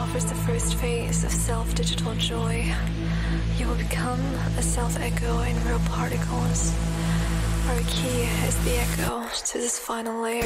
offers the first phase of self-digital joy. You will become a self-echo in real particles. Our key is the echo to this final layer.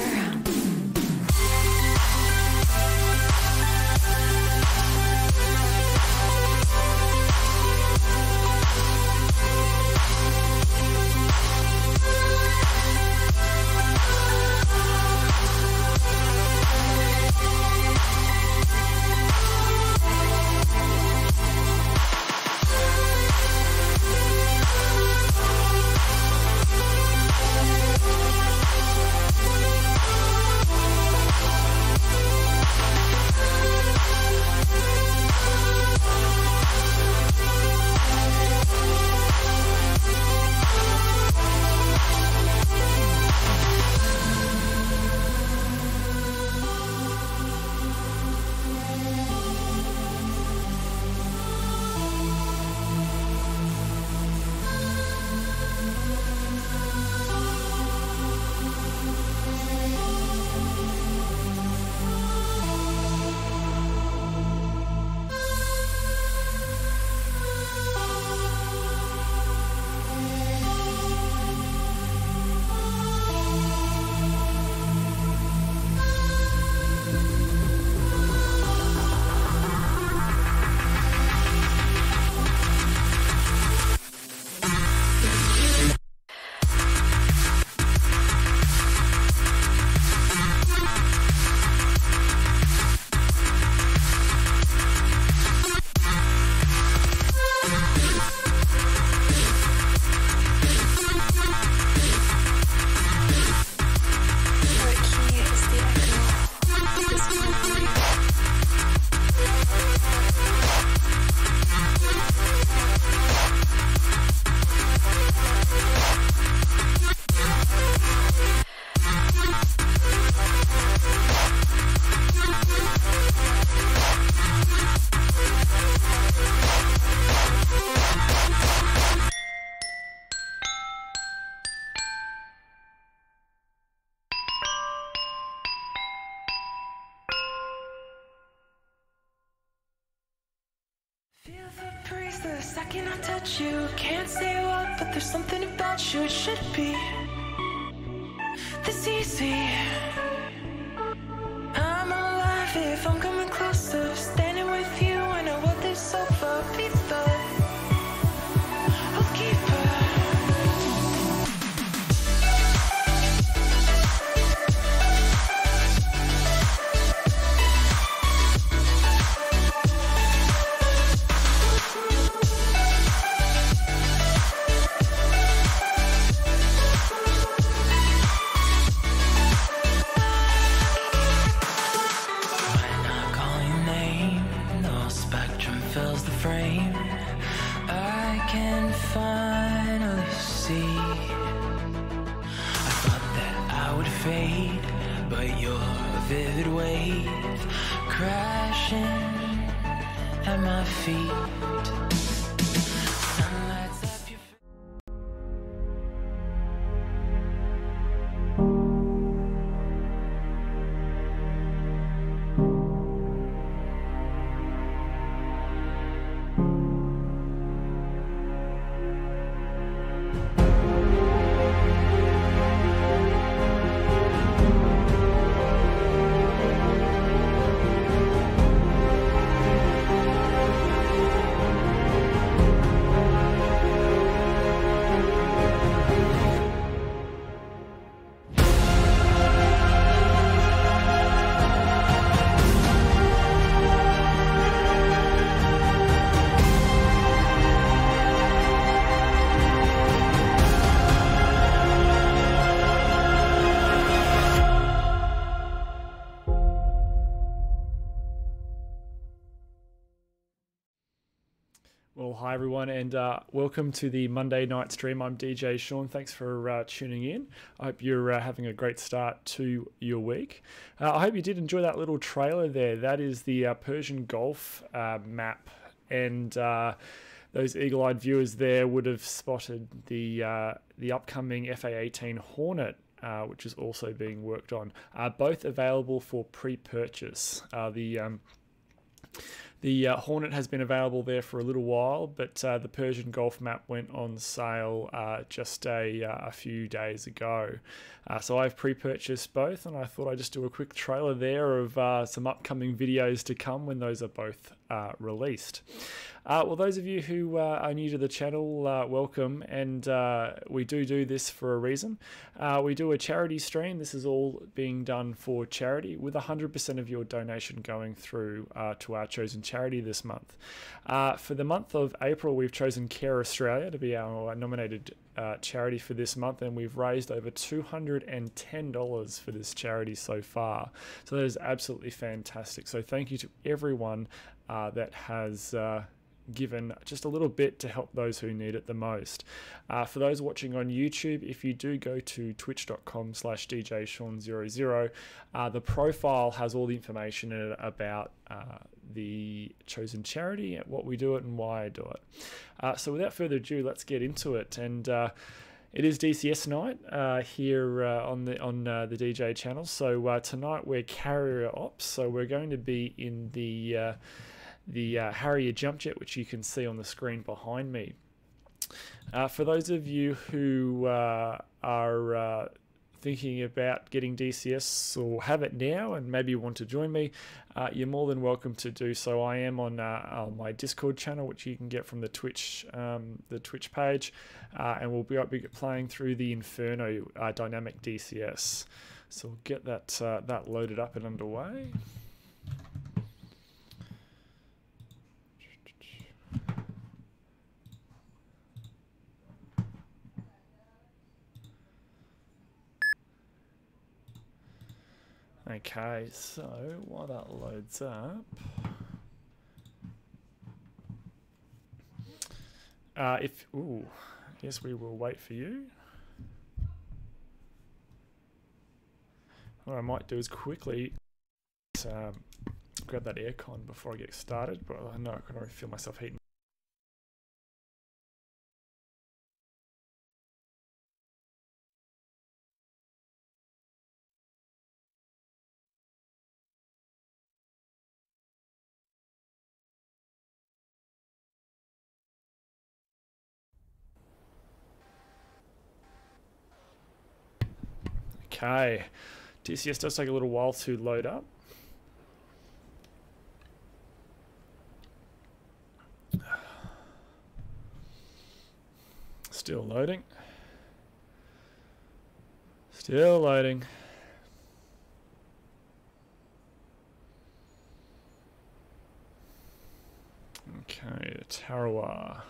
Feel the breeze the second I touch you. Can't say what, but there's something about you. It should be this easy. I'm alive if I'm coming closer. Standing with you in a world that's over. Be the keeper. Fills the frame. I can finally see. I thought that I would fade, but you're a vivid wave crashing at my feet. Sun lights up your Well, hi everyone, and welcome to the Monday night stream. I'm DJ Sean. Thanks for tuning in. I hope you're having a great start to your week. I hope you did enjoy that little trailer there. That is the Persian Gulf map, and those eagle-eyed viewers there would have spotted the upcoming FA-18 Hornet, which is also being worked on. Both available for pre-purchase. The Hornet has been available there for a little while, but the Persian Gulf map went on sale just a few days ago. So I've pre-purchased both, and I thought I'd just do a quick trailer there of some upcoming videos to come when those are both released. Well, those of you who are new to the channel, welcome, and we do this for a reason. We do a charity stream. This is all being done for charity, with 100% of your donation going through to our chosen charity this month. For the month of April, we've chosen Care Australia to be our nominated charity for this month, and we've raised over $210 for this charity so far. So that is absolutely fantastic. So thank you to everyone that has given just a little bit to help those who need it the most. For those watching on YouTube, if you do go to twitch.com/DJSean00, the profile has all the information in it about the chosen charity, what we do it, and why I do it. So without further ado, let's get into it. And it is DCS night here on the DJ channel. So tonight we're carrier ops. So we're going to be in the Harrier jump jet, which you can see on the screen behind me. For those of you who are thinking about getting DCS or have it now and maybe want to join me, you're more than welcome to do so. I am on my Discord channel, which you can get from the Twitch page, and we'll be playing through the Inferno dynamic DCS. So we'll get that loaded up and underway. Okay, so while that loads up, yes, we will wait for you. What I might do is quickly grab that aircon before I get started, but I know I can already feel myself heating. Okay, DCS does take a little while to load up. Still loading. Still loading. Okay, Tarawa.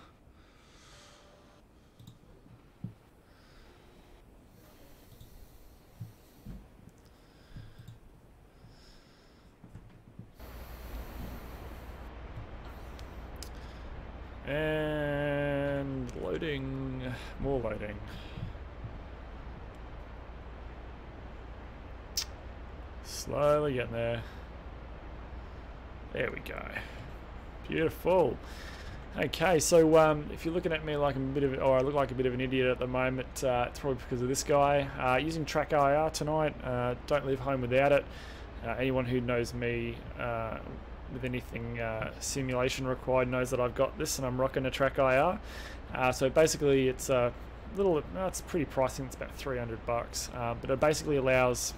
And loading, more loading. Slowly getting there. There we go. Beautiful. Okay, so if you're looking at me like I'm a bit of, or I look like a bit of an idiot at the moment, it's probably because of this guy. Using Track IR tonight. Don't leave home without it. Anyone who knows me with anything simulation required knows that I've got this, and I'm rocking a Track IR. So basically, it's a little, it's pretty pricey. It's about $300, but it basically allows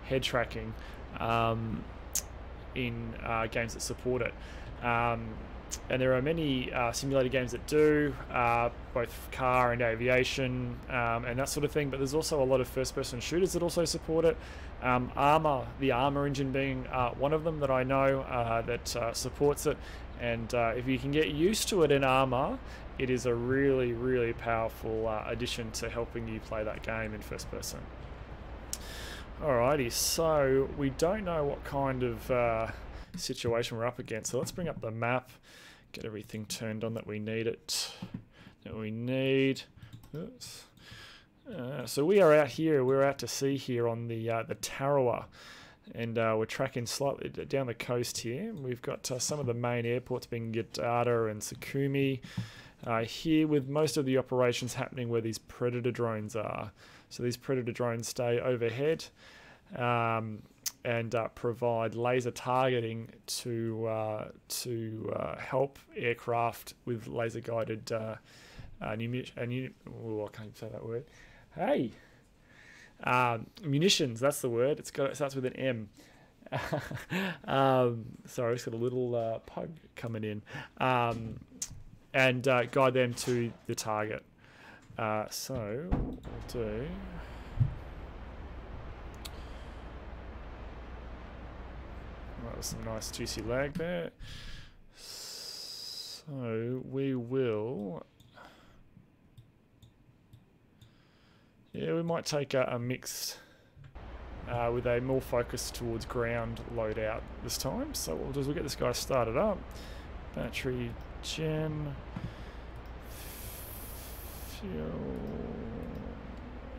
head tracking in games that support it. And there are many simulator games that do, both car and aviation and that sort of thing, but there's also a lot of first-person shooters that also support it. The Armor engine being one of them that I know that supports it, and if you can get used to it in Armor, it is a really, really powerful addition to helping you play that game in first person. Alrighty, so we don't know what kind of situation we're up against, so let's bring up the map, get everything turned on that we need it, Oops. So we are out here, we're out to sea here on the Tarawa, and we're tracking slightly down the coast here. We've got some of the main airports being Gadada and Sukumi here, with most of the operations happening where these Predator drones are. So these Predator drones stay overhead. and provide laser targeting to help aircraft with laser guided oh, I can't even say that word. Hey, munitions. That's the word. It starts with an M. Sorry, I just got a little pug coming in, and guide them to the target. So what we'll do. That was some nice juicy lag there. So we will. Yeah, we might take a mixed with a more focus towards ground loadout this time. So what we'll do is we'll get this guy started up. Battery gen. Fuel.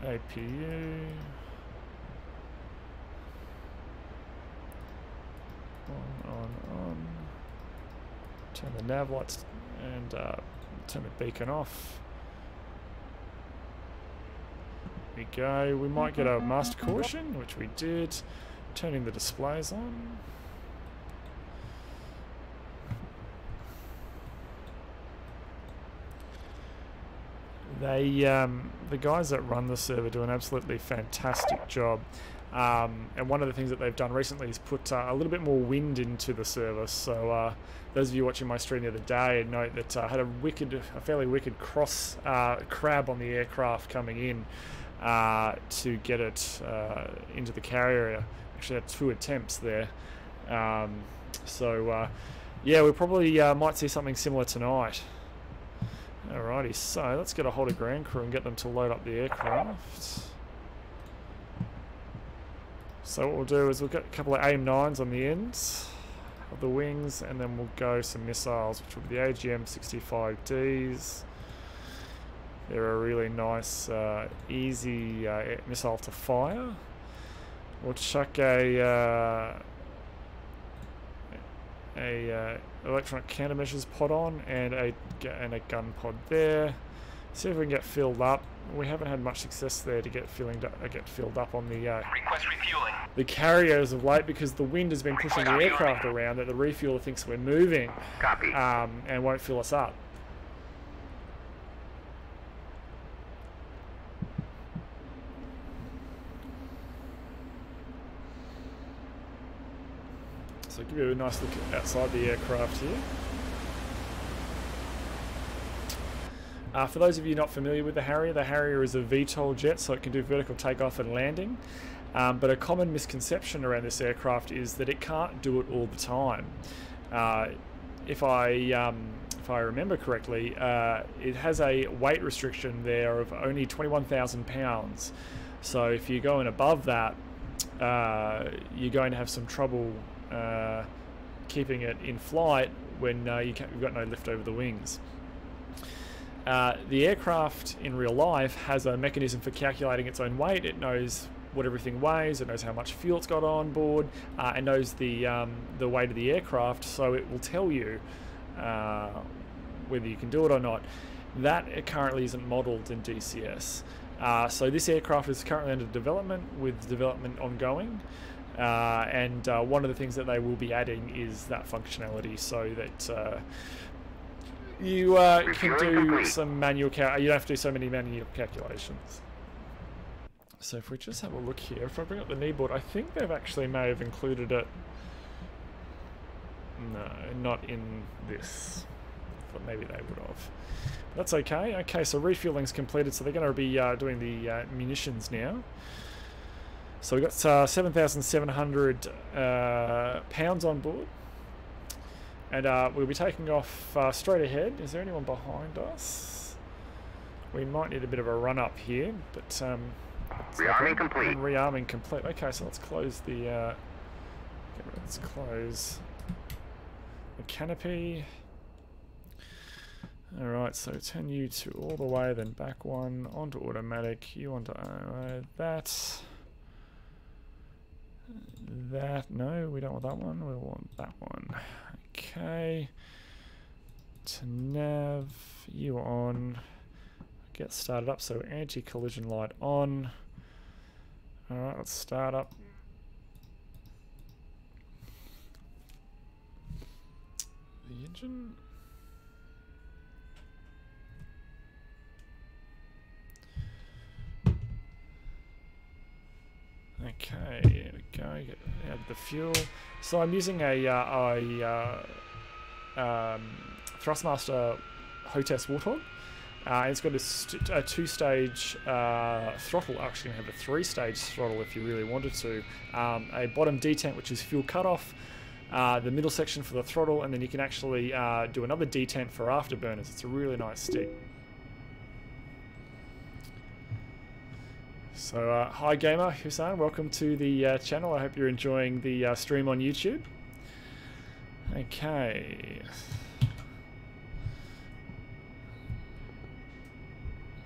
APU. On. Turn the nav lights and turn the beacon off. There we go. We might get a master caution, which we did. Turning the displays on. The guys that run the server do an absolutely fantastic job. And one of the things that they've done recently is put a little bit more wind into the server. So those of you watching my stream the other day note that I had a fairly wicked cross crab on the aircraft coming in to get it into the carrier area. Actually had 2 attempts there. Yeah, we probably might see something similar tonight. Alrighty, so let's get a hold of ground crew and get them to load up the aircraft. So what we'll do is we'll get a couple of AIM-9s on the ends of the wings, and then we'll go some missiles, which will be the AGM-65Ds. They're a really nice, easy missile to fire. We'll chuck a electronic countermeasures pod on and a gun pod there. See if we can get filled up. We haven't had much success there to get filled up on the request refueling. The carriers of late, because the wind has been pushing the aircraft around that the refueler thinks we're moving. Copy. And won't fill us up. So give you a nice look outside the aircraft here. For those of you not familiar with the Harrier is a VTOL jet, so it can do vertical takeoff and landing. But a common misconception around this aircraft is that it can't do it all the time. If I remember correctly, it has a weight restriction there of only 21,000 pounds. So if you're going above that, you're going to have some trouble keeping it in flight when you've got no lift over the wings. The aircraft in real life has a mechanism for calculating its own weight. It knows what everything weighs, it knows how much fuel it's got on board, and knows the weight of the aircraft, so it will tell you whether you can do it or not. That currently isn't modelled in DCS. So this aircraft is currently under development, with development ongoing, and one of the things that they will be adding is that functionality, so that you can do some manual you don't have to do so many manual calculations. So if we just have a look here, if I bring up the kneeboard, I think they've actually may have included it. No, not in this. But maybe they would have. But that's okay. Okay, so refueling's completed, so they're going to be doing the munitions now. So we've got 7,700 pounds on board. And we'll be taking off straight ahead. Is there anyone behind us? We might need a bit of a run up here, but rearming complete. Rearming complete. Okay, so let's close the the canopy. All right, so turn you to all the way, then back one onto automatic. You onto that. No, we don't want that one. We want that one. Okay, to nav, you on, get started up, so anti-collision light on. Alright, let's start up. the engine. Okay, here we go. Get add the fuel. So I'm using a Thrustmaster Hotess Warthog. It's got a two-stage throttle. Actually, have a three-stage throttle if you really wanted to. A bottom detent, which is fuel cutoff. The middle section for the throttle, and then you can actually do another detent for afterburners. It's a really nice stick. So, hi gamer Hussein, welcome to the channel. I hope you're enjoying the stream on YouTube. Okay.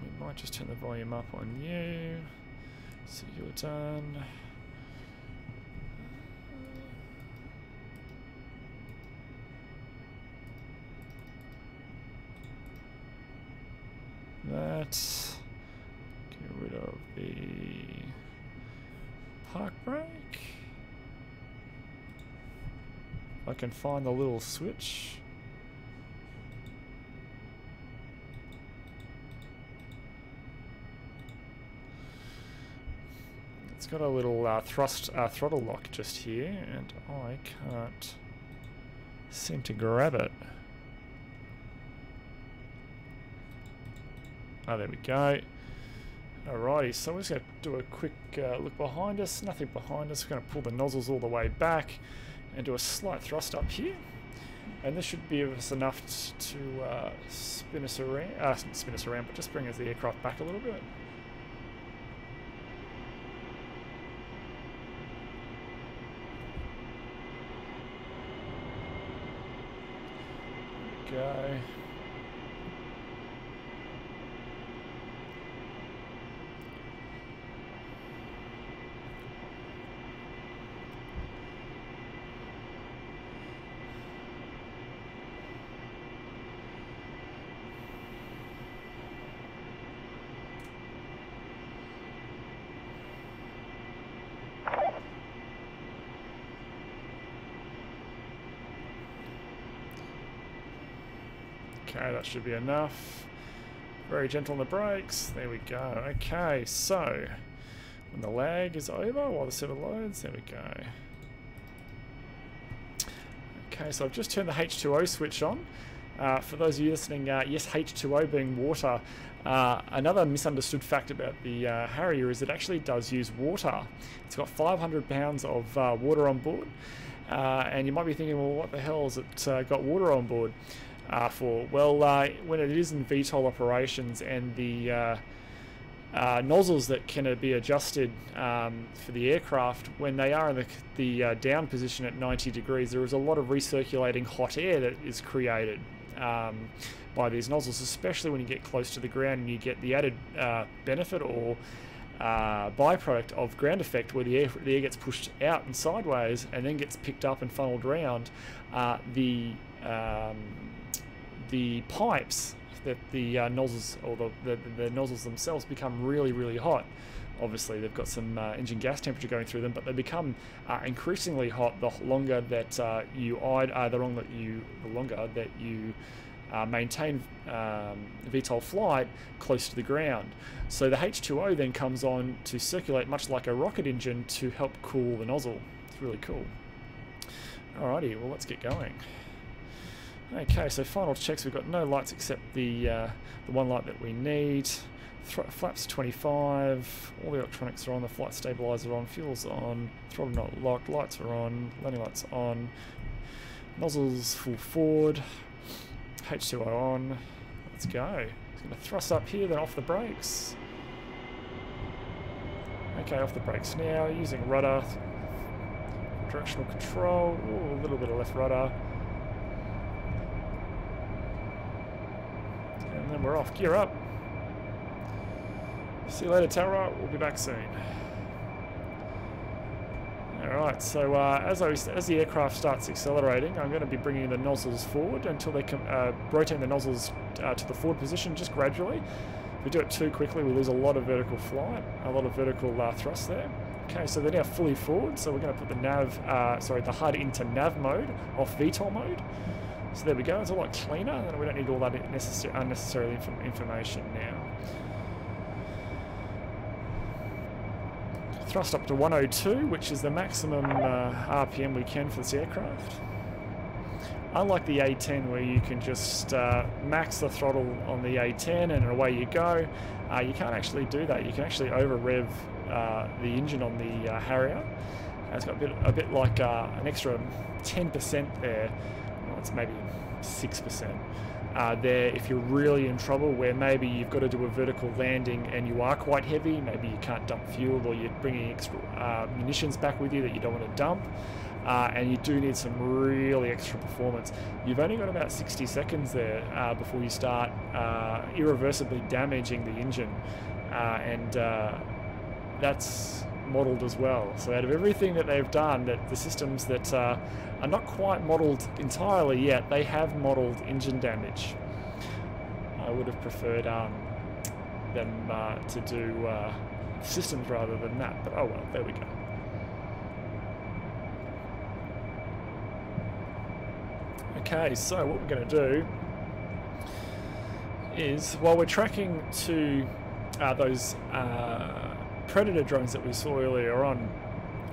We might just turn the volume up on you. So you're done. That. Get rid of the park brake. If I can find the little switch. It's got a little throttle lock just here, and I can't seem to grab it. Oh, there we go. Alrighty, so we're just going to do a quick look behind us. Nothing behind us. We're going to pull the nozzles all the way back and do a slight thrust up here. And this should give us enough to spin us around, but just bring us the aircraft back a little bit. There we go. Okay, that should be enough. Very gentle on the brakes. There we go. Okay, so when the lag is over while the server loads, there we go. Okay, so I've just turned the H2O switch on. For those of you listening, yes, H2O being water. Another misunderstood fact about the Harrier is it actually does use water. It's got 500 pounds of water on board. And you might be thinking, well, what the hell has it got water on board? For? Well, when it is in VTOL operations and the nozzles that can be adjusted for the aircraft, when they are in the down position at 90 degrees, there is a lot of recirculating hot air that is created by these nozzles, especially when you get close to the ground and you get the added benefit or byproduct of ground effect, where the air gets pushed out and sideways and then gets picked up and funneled around. The pipes that the nozzles or the nozzles themselves become really hot. Obviously they've got some engine gas temperature going through them, but they become increasingly hot the longer that you maintain VTOL flight close to the ground. So the H2O then comes on to circulate much like a rocket engine to help cool the nozzle. It's really cool. Alrighty, well, let's get going. Okay, so final checks. We've got no lights except the one light that we need. Flaps 25. All the electronics are on. The flight stabilizer on. Fuel's on. Throttle not locked. Lights are on. Landing lights on. Nozzles full forward. H2O on. Let's go. Just going to thrust up here, then off the brakes. Okay, off the brakes now. Using rudder. Directional control. Ooh, a little bit of left rudder. And then we're off. Gear up. See you later, Tara. We'll be back soon. Alright, so as the aircraft starts accelerating, I'm going to be bringing the nozzles forward until they can rotate the nozzles to the forward position just gradually. If we do it too quickly, we lose a lot of vertical flight, a lot of vertical thrust there. Okay, so they're now fully forward, so we're going to put the HUD into nav mode, off VTOL mode. So there we go, it's a lot cleaner, and we don't need all that unnecessary information now. Thrust up to 102, which is the maximum RPM we can for this aircraft. Unlike the A10, where you can just max the throttle on the A10 and away you go, you can't actually do that. You can actually over-rev the engine on the Harrier. It's got a bit like an extra 10% there. Well, it's maybe 6% there if you're really in trouble, where maybe you've got to do a vertical landing and you are quite heavy. Maybe you can't dump fuel, or you're bringing extra munitions back with you that you don't want to dump. And you do need some really extra performance. You've only got about 60 seconds there before you start irreversibly damaging the engine, and that's modelled as well. So out of everything that they've done, that the systems that are not quite modelled entirely yet, they have modelled engine damage. I would have preferred them to do systems rather than that, but oh well, there we go. Okay, so what we're going to do is, while we're tracking to those Predator drones that we saw earlier on,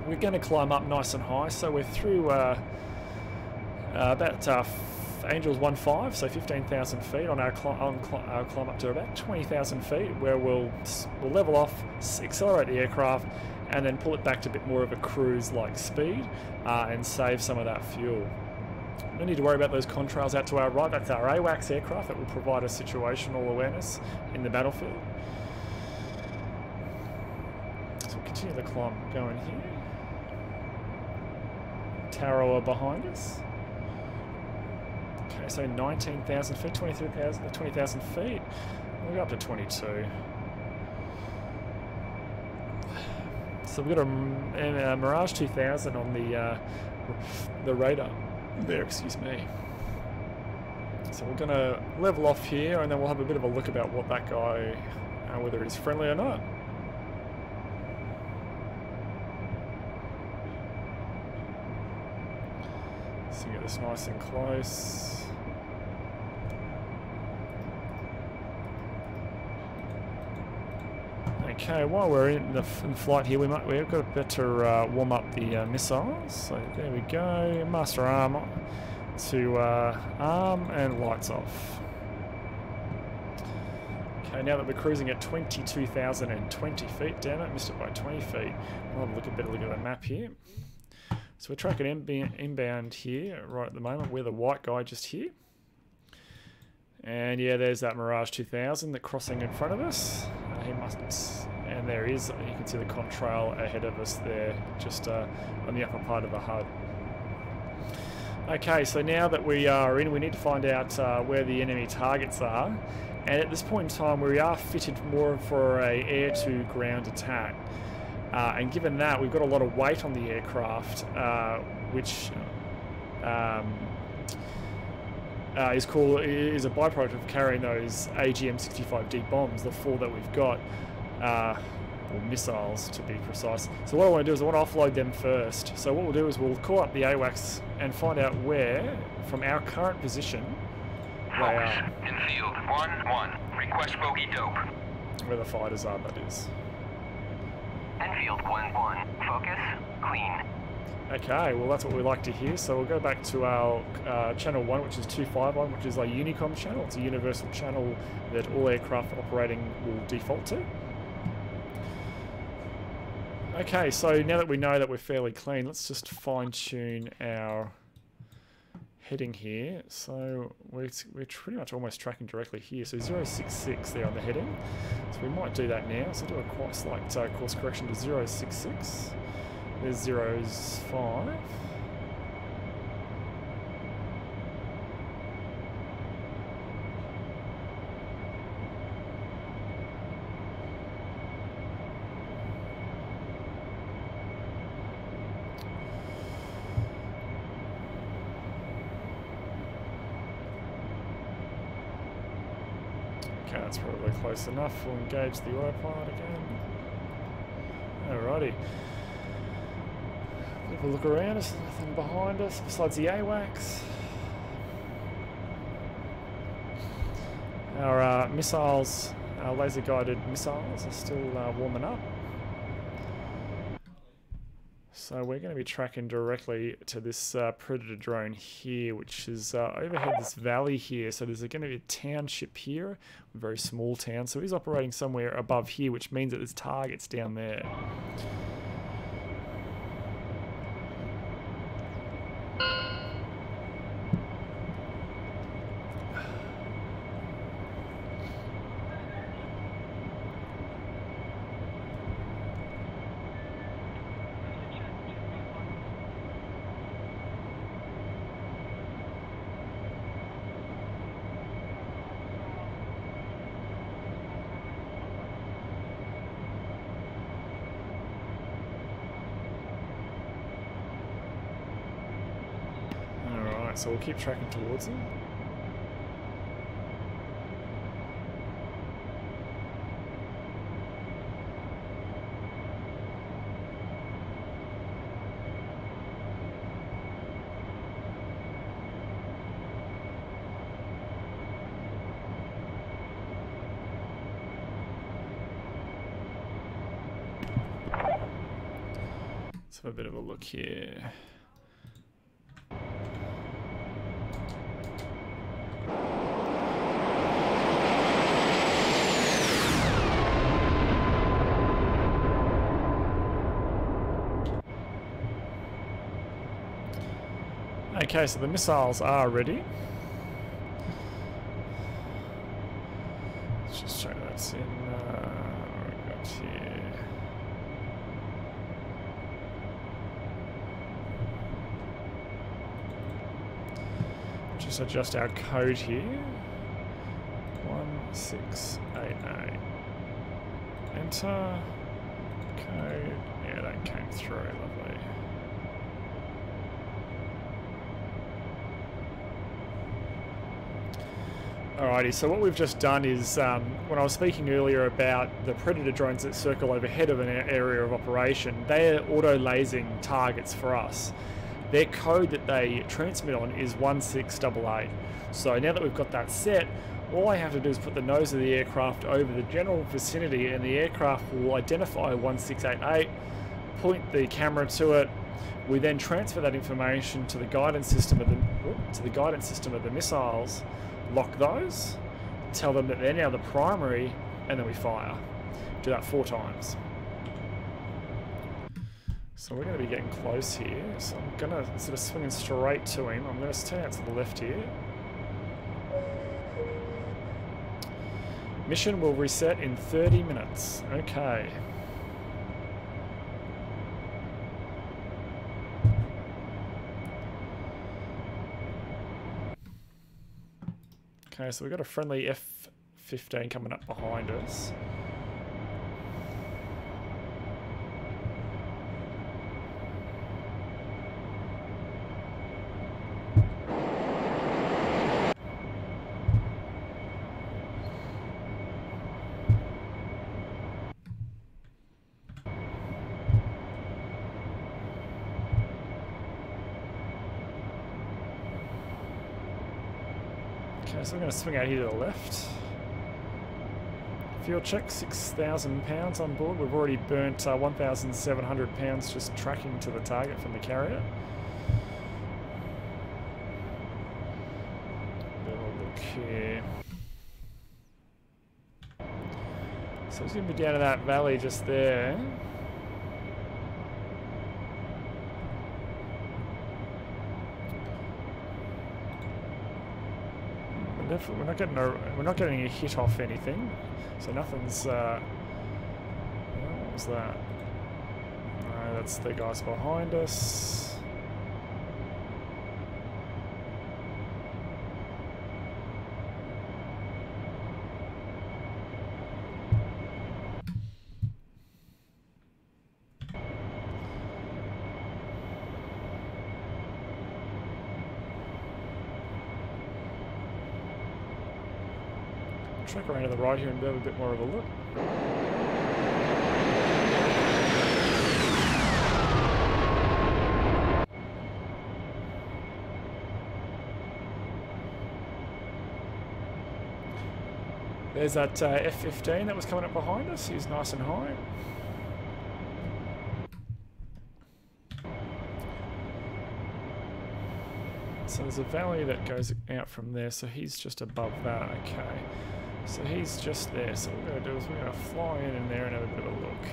we're going to climb up nice and high. So we're through about Angels 1.5, so 15,000 feet on our climb up to about 20,000 feet, where we'll level off, accelerate the aircraft, and then pull it back to a bit more of a cruise-like speed and save some of that fuel. No need to worry about those contrails out to our right. That's our AWACS aircraft that will provide us situational awareness in the battlefield. So we'll continue the climb going here. Tarawa behind us. Okay, so 19,000 feet, 20,000 feet. We'll go up to 22. So we've got a Mirage 2000 on the radar there, excuse me. So we're going to level off here, and then we'll have a bit of a look about what that guy, whether he's friendly or not. So get this nice and close. Okay, while we're in flight here, we've got to better warm up the missiles. So there we go, master arm to arm, and lights off. Okay, now that we're cruising at 22,020 feet, damn it, missed it by 20 feet. We'll have a better look at the map here. So we're tracking inbound here right at the moment. We're the white guy just here. And yeah, there's that Mirage 2000 that's crossing in front of us. He must, and there is. You can see the contrail ahead of us there, just on the upper part of the HUD. Okay, so now that we are in, we need to find out where the enemy targets are. And at this point in time, we are fitted more for a air-to-ground attack. And given that, we've got a lot of weight on the aircraft, which is a byproduct of carrying those AGM-65D bombs, the 4 that we've got, or missiles to be precise. So what I want to do is I want to offload them first. So what we'll do is we'll call up the AWACS and find out where, from our current position, they are. Infield 1-1. Request bogey dope. Where the fighters are, that is. Enfield 1-1. Focus. Clean. Okay, well that's what we like to hear. So we'll go back to our channel 1, which is 251, which is a Unicom channel. It's a universal channel that all aircraft operating will default to. Okay, so now that we know that we're fairly clean, let's just fine-tune our heading here. So we're pretty much almost tracking directly here. So 066 there on the heading. So we might do that now. So do a quite slight course correction to 066. There's 0's5. Okay, that's probably close enough. We'll engage the autopilot again. Alrighty. Have a look around, there's nothing behind us besides the AWACS. Our missiles, our laser-guided missiles are still warming up. So we're going to be tracking directly to this Predator drone here, which is overhead this valley here. So there's going to be a township here, a very small town. So he's operating somewhere above here, which means that there's targets down there. So we'll keep tracking towards him. Let's have a bit of a look here. Okay, so the missiles are ready. Let's just check that's in. What have we got here? Just adjust our code here. 1688. Enter. Code. Yeah, that came through. Lovely. Alrighty, so what we've just done is, when I was speaking earlier about the Predator drones that circle overhead of an area of operation, they're auto-lasing targets for us. Their code that they transmit on is 1688. So now that we've got that set, all I have to do is put the nose of the aircraft over the general vicinity and the aircraft will identify 1688, point the camera to it. We then transfer that information to the guidance system of the missiles, lock those, tell them that they're now the primary, and then we fire. Do that 4 times. So we're going to be getting close here. So I'm going to, instead of swinging straight to him, I'm going to turn out to the left here. Mission will reset in 30 minutes. Okay. Okay, so we've got a friendly F-15 coming up behind us. Okay, so we're going to swing out here to the left. Fuel check, 6,000 pounds on board. We've already burnt 1,700 pounds just tracking to the target from the carrier. Have a look here. So it's going to be down in that valley just there. We're not getting a hit off anything, so nothing's. What was that? No, that's the guys behind us. Track around to the right here and have a bit more of a look. There's that F-15 that was coming up behind us. He's nice and high. So there's a valley that goes out from there, so he's just above that. Okay, so he's just there. So what we're going to do is we're going to fly in there and have a bit of a look.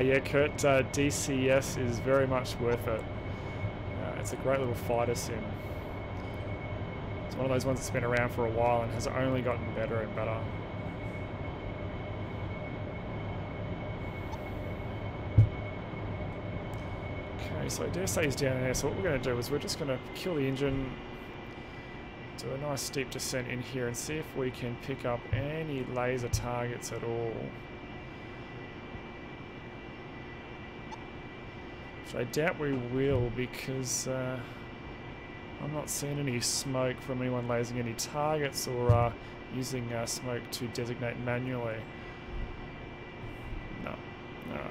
Yeah, Kurt, DCS is very much worth it. It's a great little fighter sim. It's one of those ones that's been around for a while and has only gotten better and better. Okay, so DSA is down there, so what we're going to do is we're just going to kill the engine, do a nice steep descent in here and see if we can pick up any laser targets at all. I doubt we will, because I'm not seeing any smoke from anyone lasing any targets or using smoke to designate manually. No. No.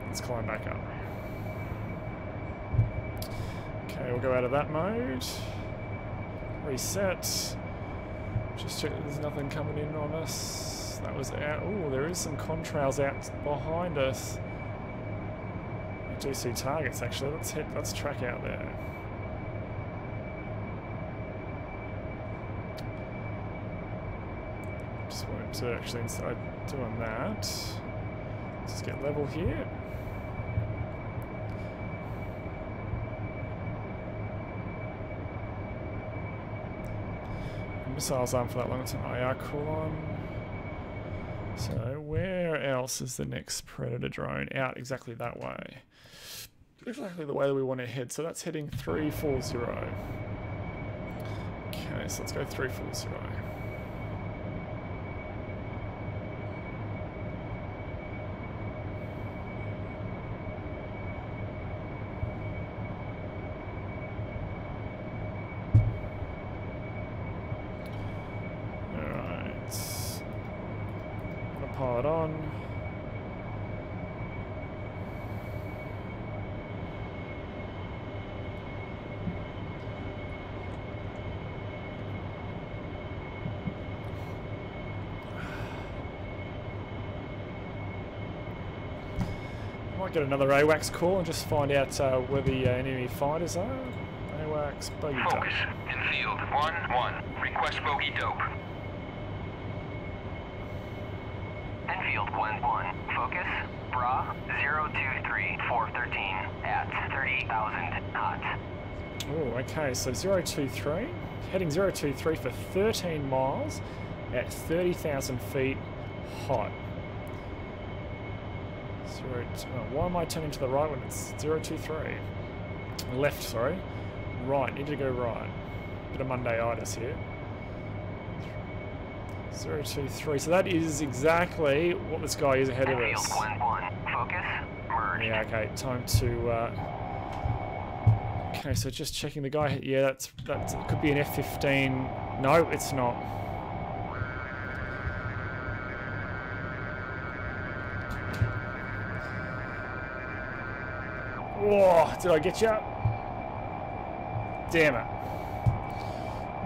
Let's climb back up. Okay, we'll go out of that mode. Reset. Just check that there's nothing coming in on us. That was out. Oh, there is some contrails out behind us. I do see targets actually. Let's track out there. Just wanted to actually inside doing that. Let's just get level here. Missiles aren't for that long. It's an IR column. So where else is the next Predator drone? Out exactly that way. Exactly the way that we want to head. So that's heading 340. Okay, so let's go 340. Pilot on. Might get another AWACS call and just find out where the enemy fighters are. AWACS, bogey dope. Focus. Infield 1-1. Request bogey dope. Enfield 1-1. Focus. Bra 023-413 at 38,000 knots. Oh, okay, so 023. Heading 023 for 13 miles at 30,000 feet hot. Why am I turning to the right when it's 023? Left, sorry. Right, need to go right. Bit of Monday-itis here. 023. So that is exactly what this guy is ahead of us. 1-1. Focus. Merge. Yeah, okay. Time to... Okay, so just checking the guy. Yeah, that could be an F-15. No, it's not. Whoa, did I get you? Damn it.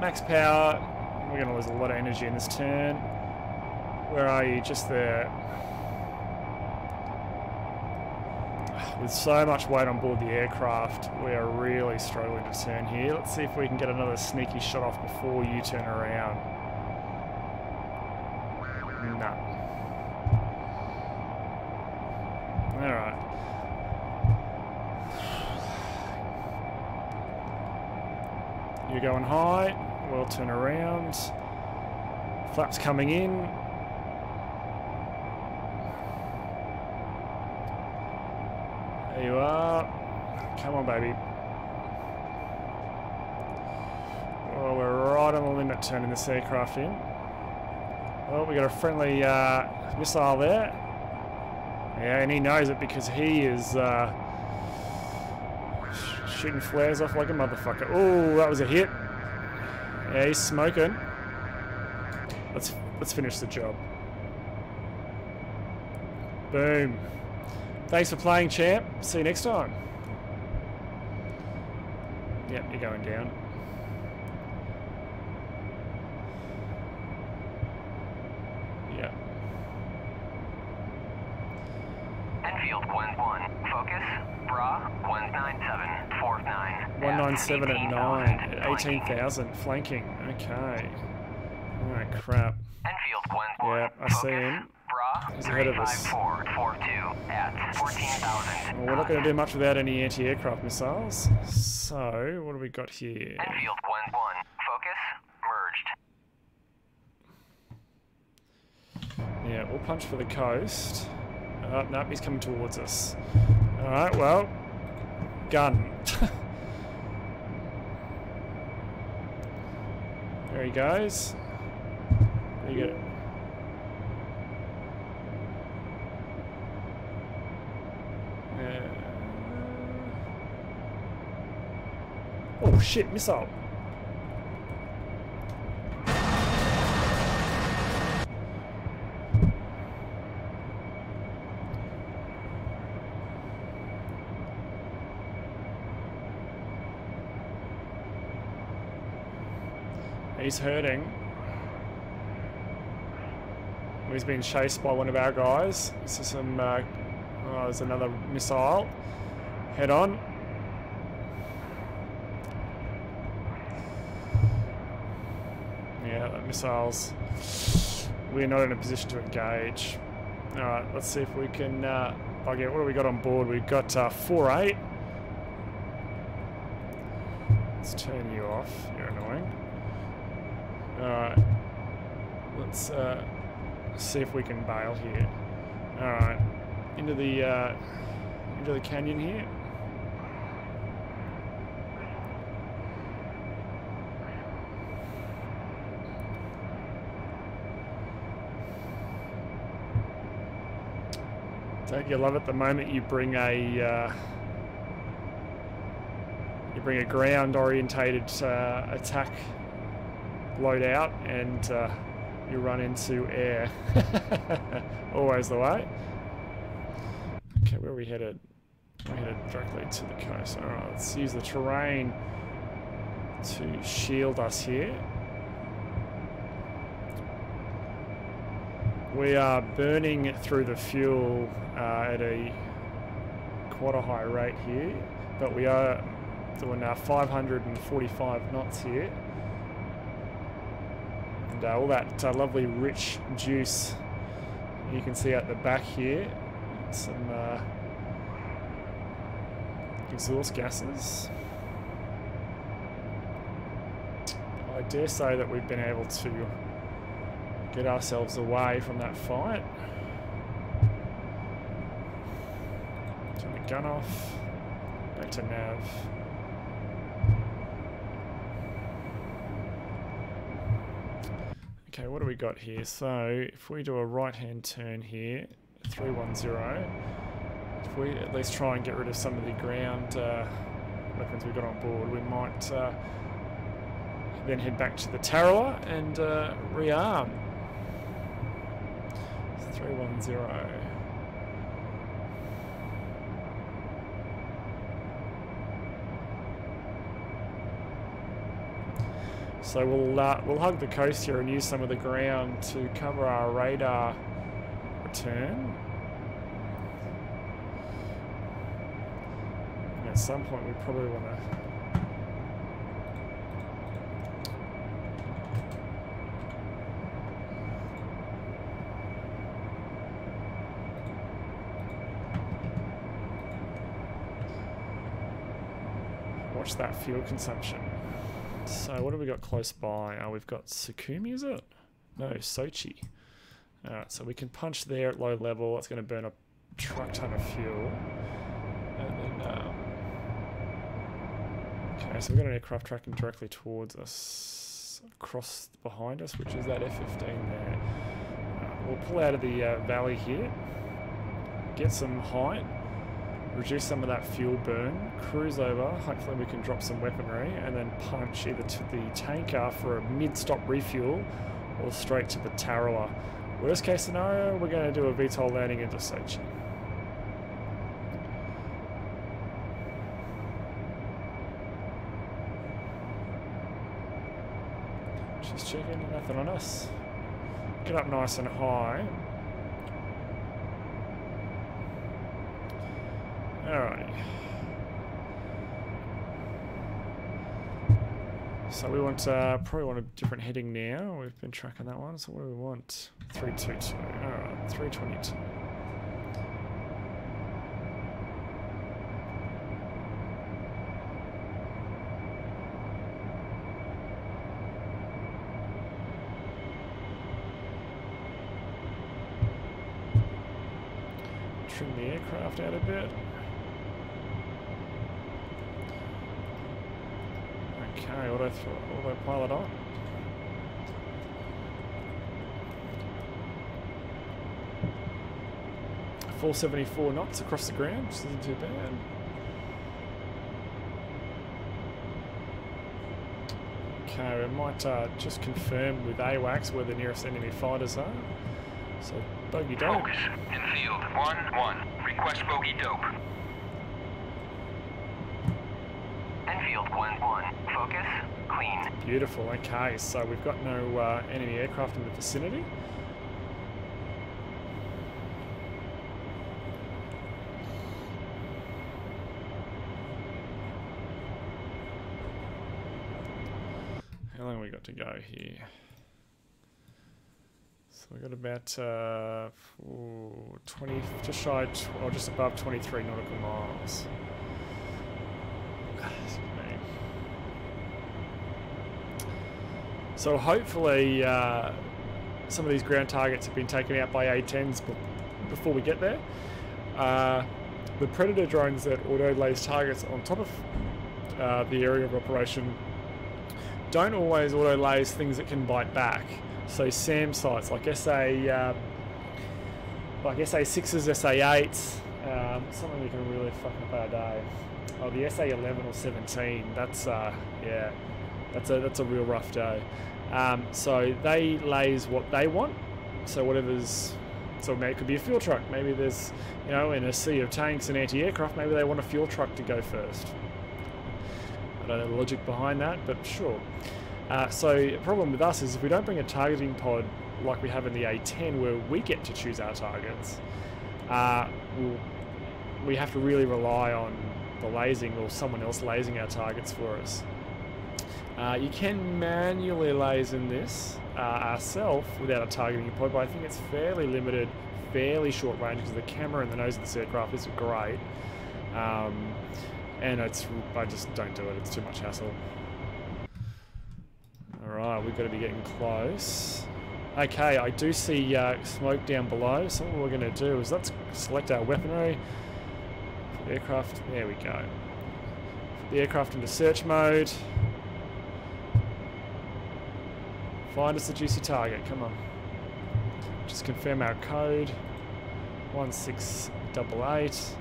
Max power. We're going to lose a lot of energy in this turn. Where are you? Just there. With so much weight on board the aircraft, we are really struggling to turn here. Let's see if we can get another sneaky shot off before you turn around. No. Alright. You're going high. We'll turn around. Flaps coming in. There you are. Come on, baby. Well, we're right on the limit turning this aircraft in. Well, we got a friendly missile there. Yeah, and he knows it because he is shooting flares off like a motherfucker. Oh, that was a hit. Yeah, he's smoking. let's finish the job. Boom. Thanks for playing, champ. See you next time. Yep, you're going down. Yep. Enfield 1-1. Focus. Bra 197. 197 at 9 at 18,000. Flanking. Okay. Alright, crap. Enfield 1-1. Yep, I see him. Bra He's ahead of us. 35442 at 14,000. Well, we're not going to do much without any anti-aircraft missiles. So, what do we got here? Enfield 1-1. Focus. Merged. Yeah, we'll punch for the coast. Oh, nope, he's coming towards us. Alright, well, gun. There he goes. There you go. Oh shit, missile. He's hurting. He's been chased by one of our guys. This is some. Oh, there's another missile. Head on. Yeah, that missiles. We're not in a position to engage. Alright, let's see if we can. Okay, what do we got on board? We've got 4-8. Let's turn you off. You're annoying. Alright. Let's see if we can bail here. Alright. Into the canyon here. Don't you love it the moment you bring a ground orientated attack loadout and you run into air. Always the way. Okay, where are we headed? We're headed directly to the coast. Alright, let's use the terrain to shield us here. We are burning through the fuel at quite a high rate here, but we are doing 545 knots here. And all that lovely rich juice you can see at the back here. Some exhaust gases. I dare say that we've been able to get ourselves away from that fight. Turn the gun off. Back to nav. Okay, what do we got here? So, if we do a right-hand turn here, 310, if we at least try and get rid of some of the ground weapons we've got on board, we might then head back to the Tarawa and rearm. 310. So we'll hug the coast here and use some of the ground to cover our radar return. And at some point we probably want to watch that fuel consumption. So what have we got close by? Oh, we've got Sukumi, is it? No, Sochi. Alright, so we can punch there at low level. That's going to burn a truck ton of fuel. And then, okay, so we've got an aircraft tracking directly towards us, across behind us, which is that F-15 there. We'll pull out of the valley here, get some height, reduce some of that fuel burn, cruise over, hopefully we can drop some weaponry, and then punch either to the tanker for a mid-stop refuel, or straight to the Tarawa. Worst case scenario, we're going to do a VTOL landing into Sochi. Just checking, nothing on us. Get up nice and high. Alrighty. So we want probably want a different heading now. We've been tracking that one. So what do we want? 322. Alright, 322. Trim the aircraft out a bit. Okay, autopilot on. Full 74 knots across the ground, which isn't too bad. Okay, we might just confirm with AWACS where the nearest enemy fighters are. So, bogey dope. Focus. Infield. 1-1. Request bogey dope. Infield 1-1. Focus. Clean. Beautiful. Okay, so we've got no enemy aircraft in the vicinity. How long have we got to go here? So we've got about 20, just shy, or just above 23 nautical miles. So hopefully some of these ground targets have been taken out by A-10s before we get there. The Predator drones that auto-lays targets on top of the area of operation don't always auto-lays things that can bite back. So SAM sites like SA6s, SA8s, something that can really fuck up our day. Oh, the SA11 or 17, that's yeah, that's a real rough day. So they lays what they want. So whatever's, so maybe it could be a fuel truck. Maybe there's, you know, in a sea of tanks and anti-aircraft, maybe they want a fuel truck to go first. I don't know the logic behind that, but sure. So the problem with us is if we don't bring a targeting pod like we have in the A10 where we get to choose our targets, we have to really rely on the lasing or someone else lasing our targets for us. You can manually laze in this ourselves without a targeting pod, but I think it's fairly limited, fairly short range because the camera and the nose of this aircraft is great. And I just don't do it, it's too much hassle. Alright, we've got to be getting close. Okay, I do see smoke down below, so what we're going to do is let's select our weaponry. Put the aircraft, there we go. Put the aircraft into search mode. Find us a juicy target, come on. Just confirm our code. 1688.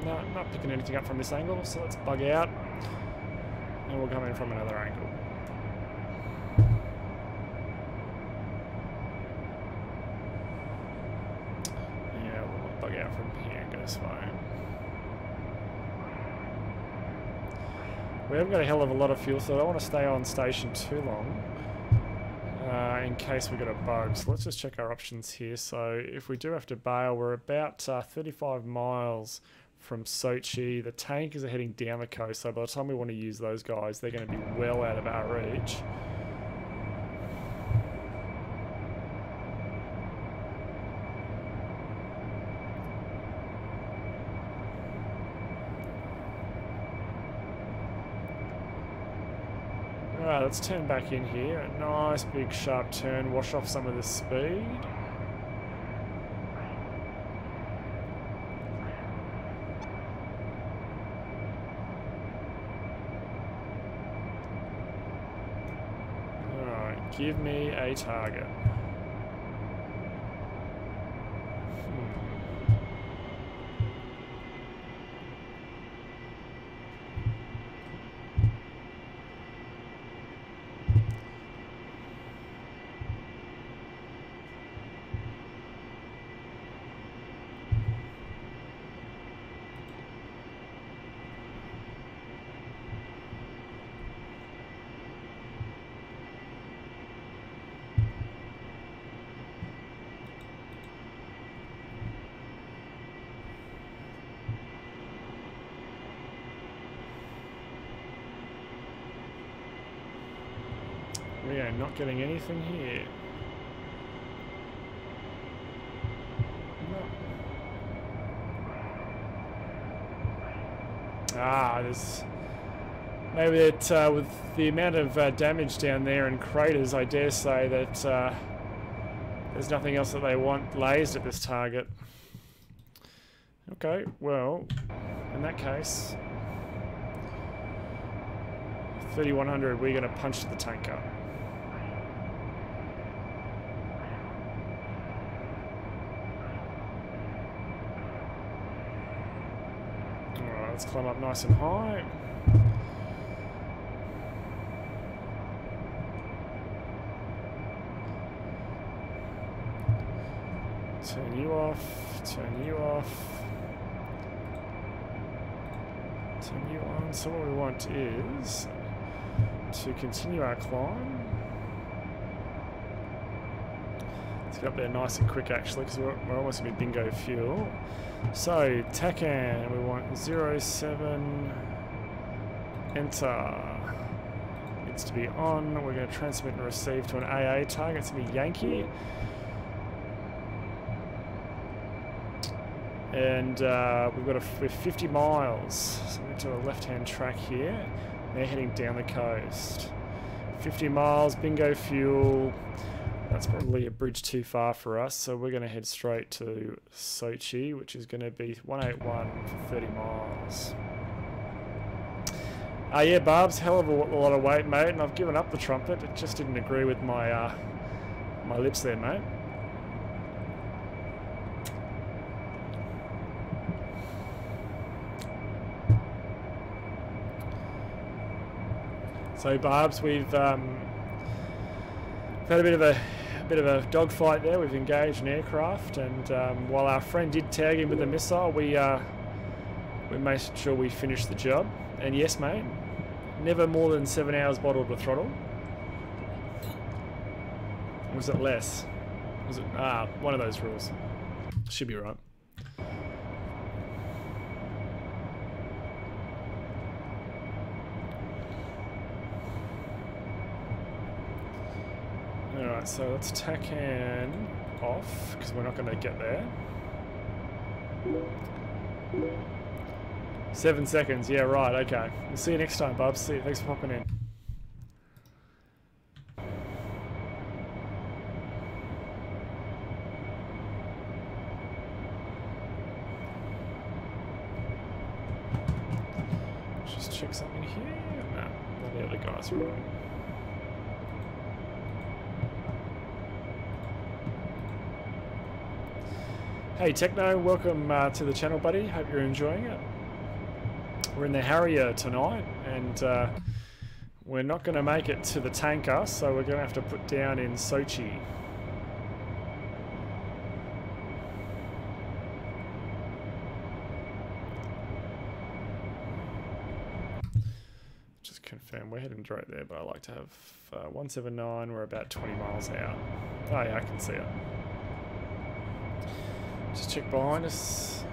No, I'm not picking anything up from this angle, so let's bug out. And we'll come in from another angle. Yeah, we'll bug out from here and go this way. We haven't got a hell of a lot of fuel, so I don't want to stay on station too long. In case we got a bug. So let's just check our options here. So if we do have to bail, we're about 35 miles from Sochi. The tankers are heading down the coast, so by the time we want to use those guys, they're going to be well out of our reach. Alright, let's turn back in here. A nice big sharp turn, wash off some of the speed. Alright, give me a target. We are not getting anything here. No. Ah, there's... Maybe that with the amount of damage down there and craters, I dare say that there's nothing else that they want lased at this target. Okay, well, in that case... 3100, we're going to punch the tanker. Let's climb up nice and high. Turn you off, turn you off, turn you on. So what we want is to continue our climb. Let's get up there nice and quick actually, because we're almost going to be bingo fuel. So, TACAN, we want 07, enter. Needs to be on. We're going to transmit and receive to an AA target. It's going to be Yankee. And we're 50 miles. So we're to a left-hand track here. They're heading down the coast. 50 miles, bingo fuel. That's probably a bridge too far for us, so we're going to head straight to Sochi, which is going to be 181 for 30 miles. Yeah, Barb's hell of a lot of weight, mate, and I've given up the trumpet. It just didn't agree with my my lips there, mate. So, Barb's, we've had a bit of a dogfight there. We've engaged an aircraft, and while our friend did tag him with a missile, we made sure we finished the job. And yes, mate, never more than 7 hours bottled to throttle. Or was it less? Was it one of those rules? Should be right. Alright, so let's TACAN off, because we're not going to get there. 7 seconds, yeah, right, okay. We'll see you next time, Bubs. See you. Thanks for popping in. Just check something here. No, all the other guys are right. Hey Techno, welcome to the channel, buddy. Hope you're enjoying it. We're in the Harrier tonight, and we're not going to make it to the tanker, so we're going to have to put down in Sochi. Just confirm, we're heading right there, but I like to have 179, we're about 20 miles out. Oh yeah, I can see it. Just check behind us.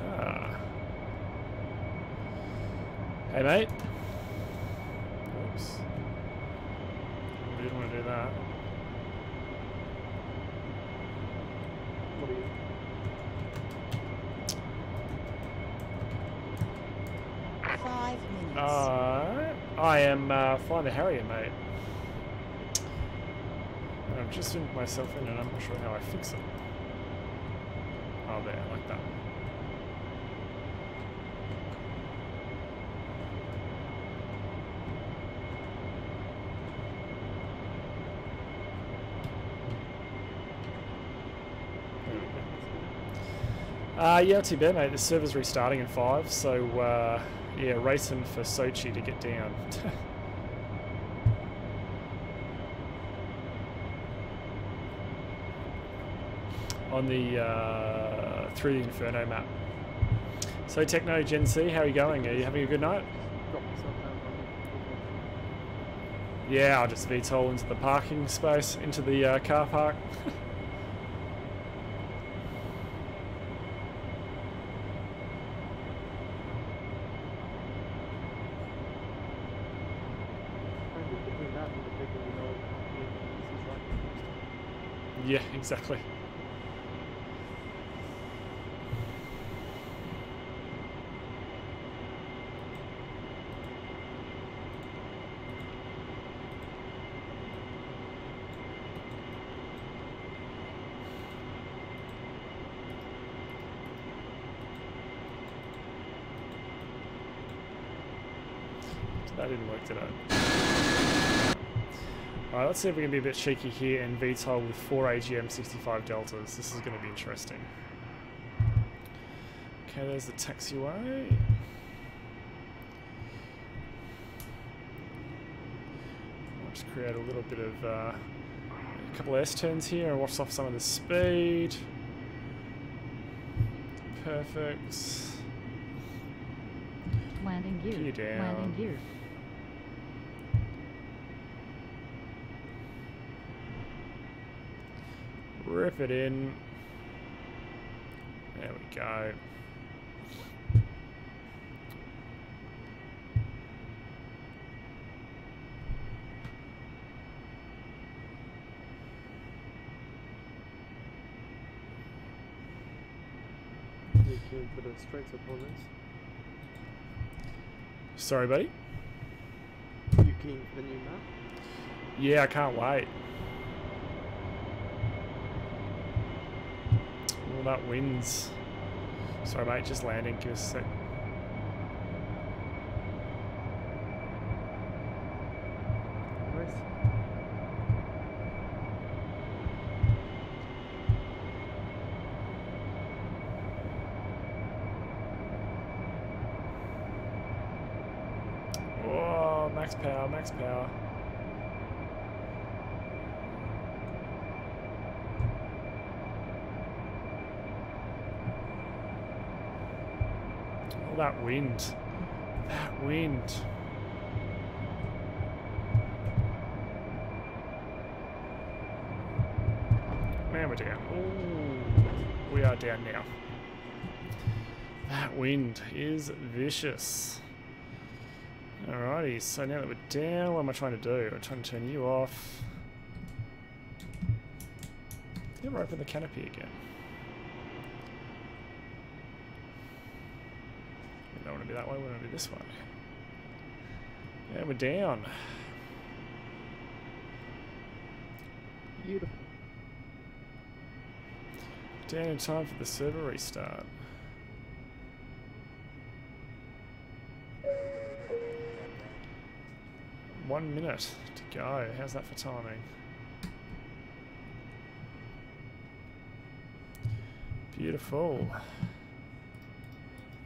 Ah. Hey, mate. Oops. We didn't want to do that. I am flying the Harrier, mate. And I've just zoomed myself in and I'm not sure how I fix it. Oh, there, like that. Yeah, not too bad, mate. The server's restarting in 5, so yeah, racing for Sochi to get down. On the through the Inferno map. So Techno Gen C, how are you going? Are you having a good night? Yeah, I'll just VTOL into the parking space, into the car park. Yeah, exactly. That didn't work, did it? Alright, let's see if we can be a bit cheeky here and VTOL with 4 AGM 65 Deltas. This is going to be interesting. Okay, there's the taxiway. I'll just create a little bit of a couple of S-turns here and watch off some of the speed. Perfect. Landing gear. Gear down. Landing gear. Rip it in. There we go. You came for the strength opponents. Sorry, buddy. You keen for the new map? Yeah, I can't wait. All that wins. Sorry, mate, just landing. Give us a sec. Nice. Oh, max power, max power. Oh, that wind. That wind. Man, we're down. Ooh, we are down now. That wind is vicious. Alrighty, so now that we're down, what am I trying to do? I'm trying to turn you off. Never open the canopy again. We don't want to be that way, we want to be this way. Yeah, we're down. Beautiful. Down in time for the server restart. One minute to go. How's that for timing? Beautiful.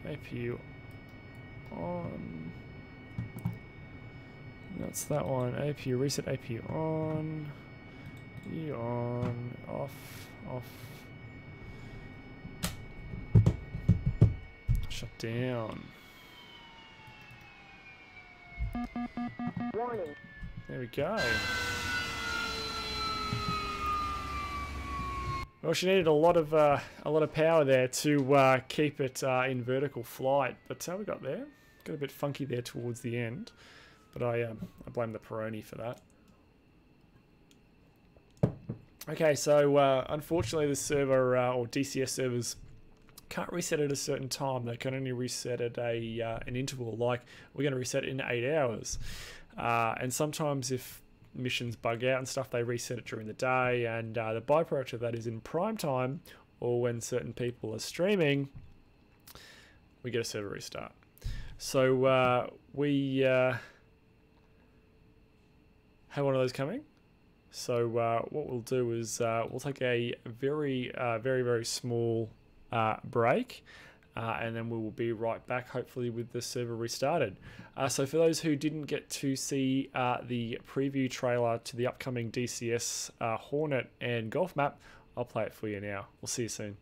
APU on. That's that one. APU reset. APU on. You on. Off. Off. Shut down. Warning. There we go. Well, she needed a lot of power there to keep it in vertical flight, but we got there. Got a bit funky there towards the end, but I blame the Peroni for that. Okay, so unfortunately, the server or DCS servers can't reset at a certain time. They can only reset at an interval. Like we're going to reset in 8 hours, and sometimes if missions bug out and stuff, they reset it during the day. And the byproduct of that is in prime time or when certain people are streaming, we get a server restart. So we have one of those coming. So what we'll do is we'll take a very small break, and then we will be right back, hopefully with the server restarted. So for those who didn't get to see the preview trailer to the upcoming DCS Hornet and Golf map, I'll play it for you now. We'll see you soon.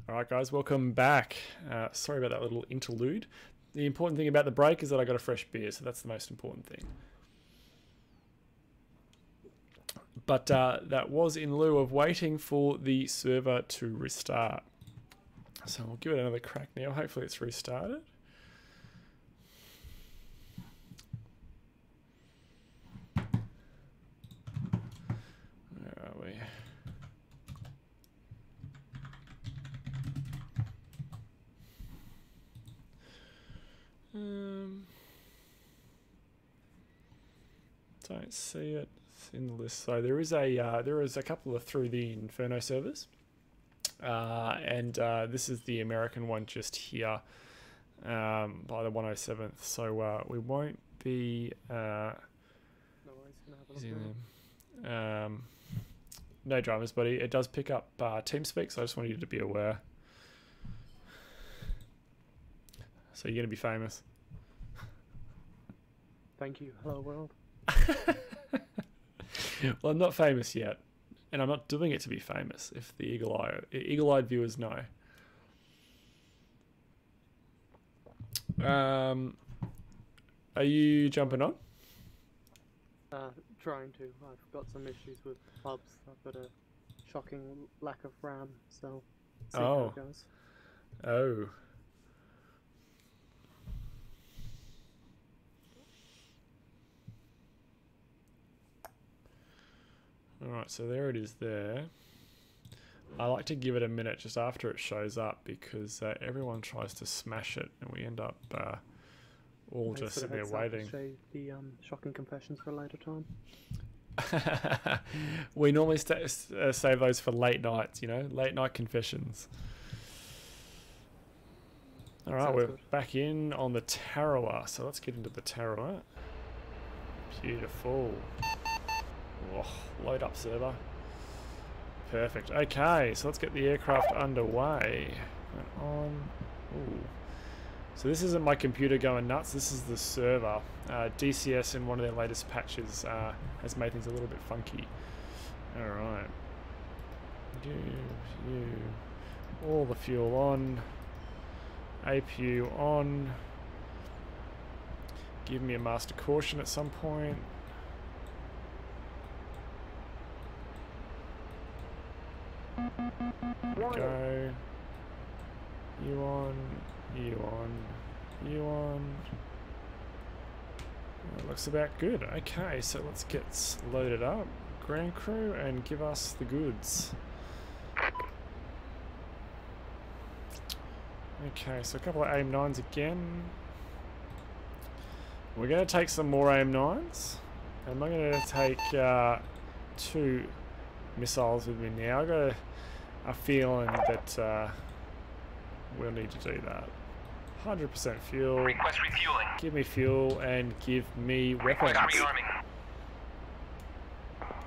Alright guys, welcome back. Sorry about that little interlude. The important thing about the break is that I got a fresh beer, so that's the most important thing. But that was in lieu of waiting for the server to restart. So we'll give it another crack now. Hopefully it's restarted. Where are we? Don't see it. It's in the list. So there is a couple of through the Inferno servers, and this is the American one just here by the 107th. So we won't be using them. No dramas, buddy. It does pick up TeamSpeak, so I just want you to be aware. So you're going to be famous. Thank you. Hello, world. Well, I'm not famous yet, and I'm not doing it to be famous, if the eagle-eyed viewers know. Are you jumping on? Trying to. I've got some issues with hubs. I've got a shocking lack of RAM, so see how it goes. Oh. Alright, so there it is there. I like to give it a minute just after it shows up because everyone tries to smash it and we end up all I just sort of sitting there heads up to waiting. show the shocking confessions for a later time. We normally save those for late nights, you know, late night confessions. All right, Sounds we're good. back in on the Tarawa, so let's get into the Tarawa. Beautiful. Oh, load up server. Perfect. Okay, so let's get the aircraft underway. And on. Ooh. So this isn't my computer going nuts. This is the server. DCS in one of their latest patches has made things a little bit funky. All right. You. All the fuel on. APU on. Give me a master caution at some point. Go. You on. You on. You on. That looks about good. Okay, so let's get loaded up. Ground crew and give us the goods. Okay, so a couple of AIM-9s again. We're going to take some more AIM-9s. And I'm going to take 2 missiles with me now. I've got a feeling that we'll need to do that. 100% fuel. Request refueling. Give me fuel and give me weapons. Request rearming.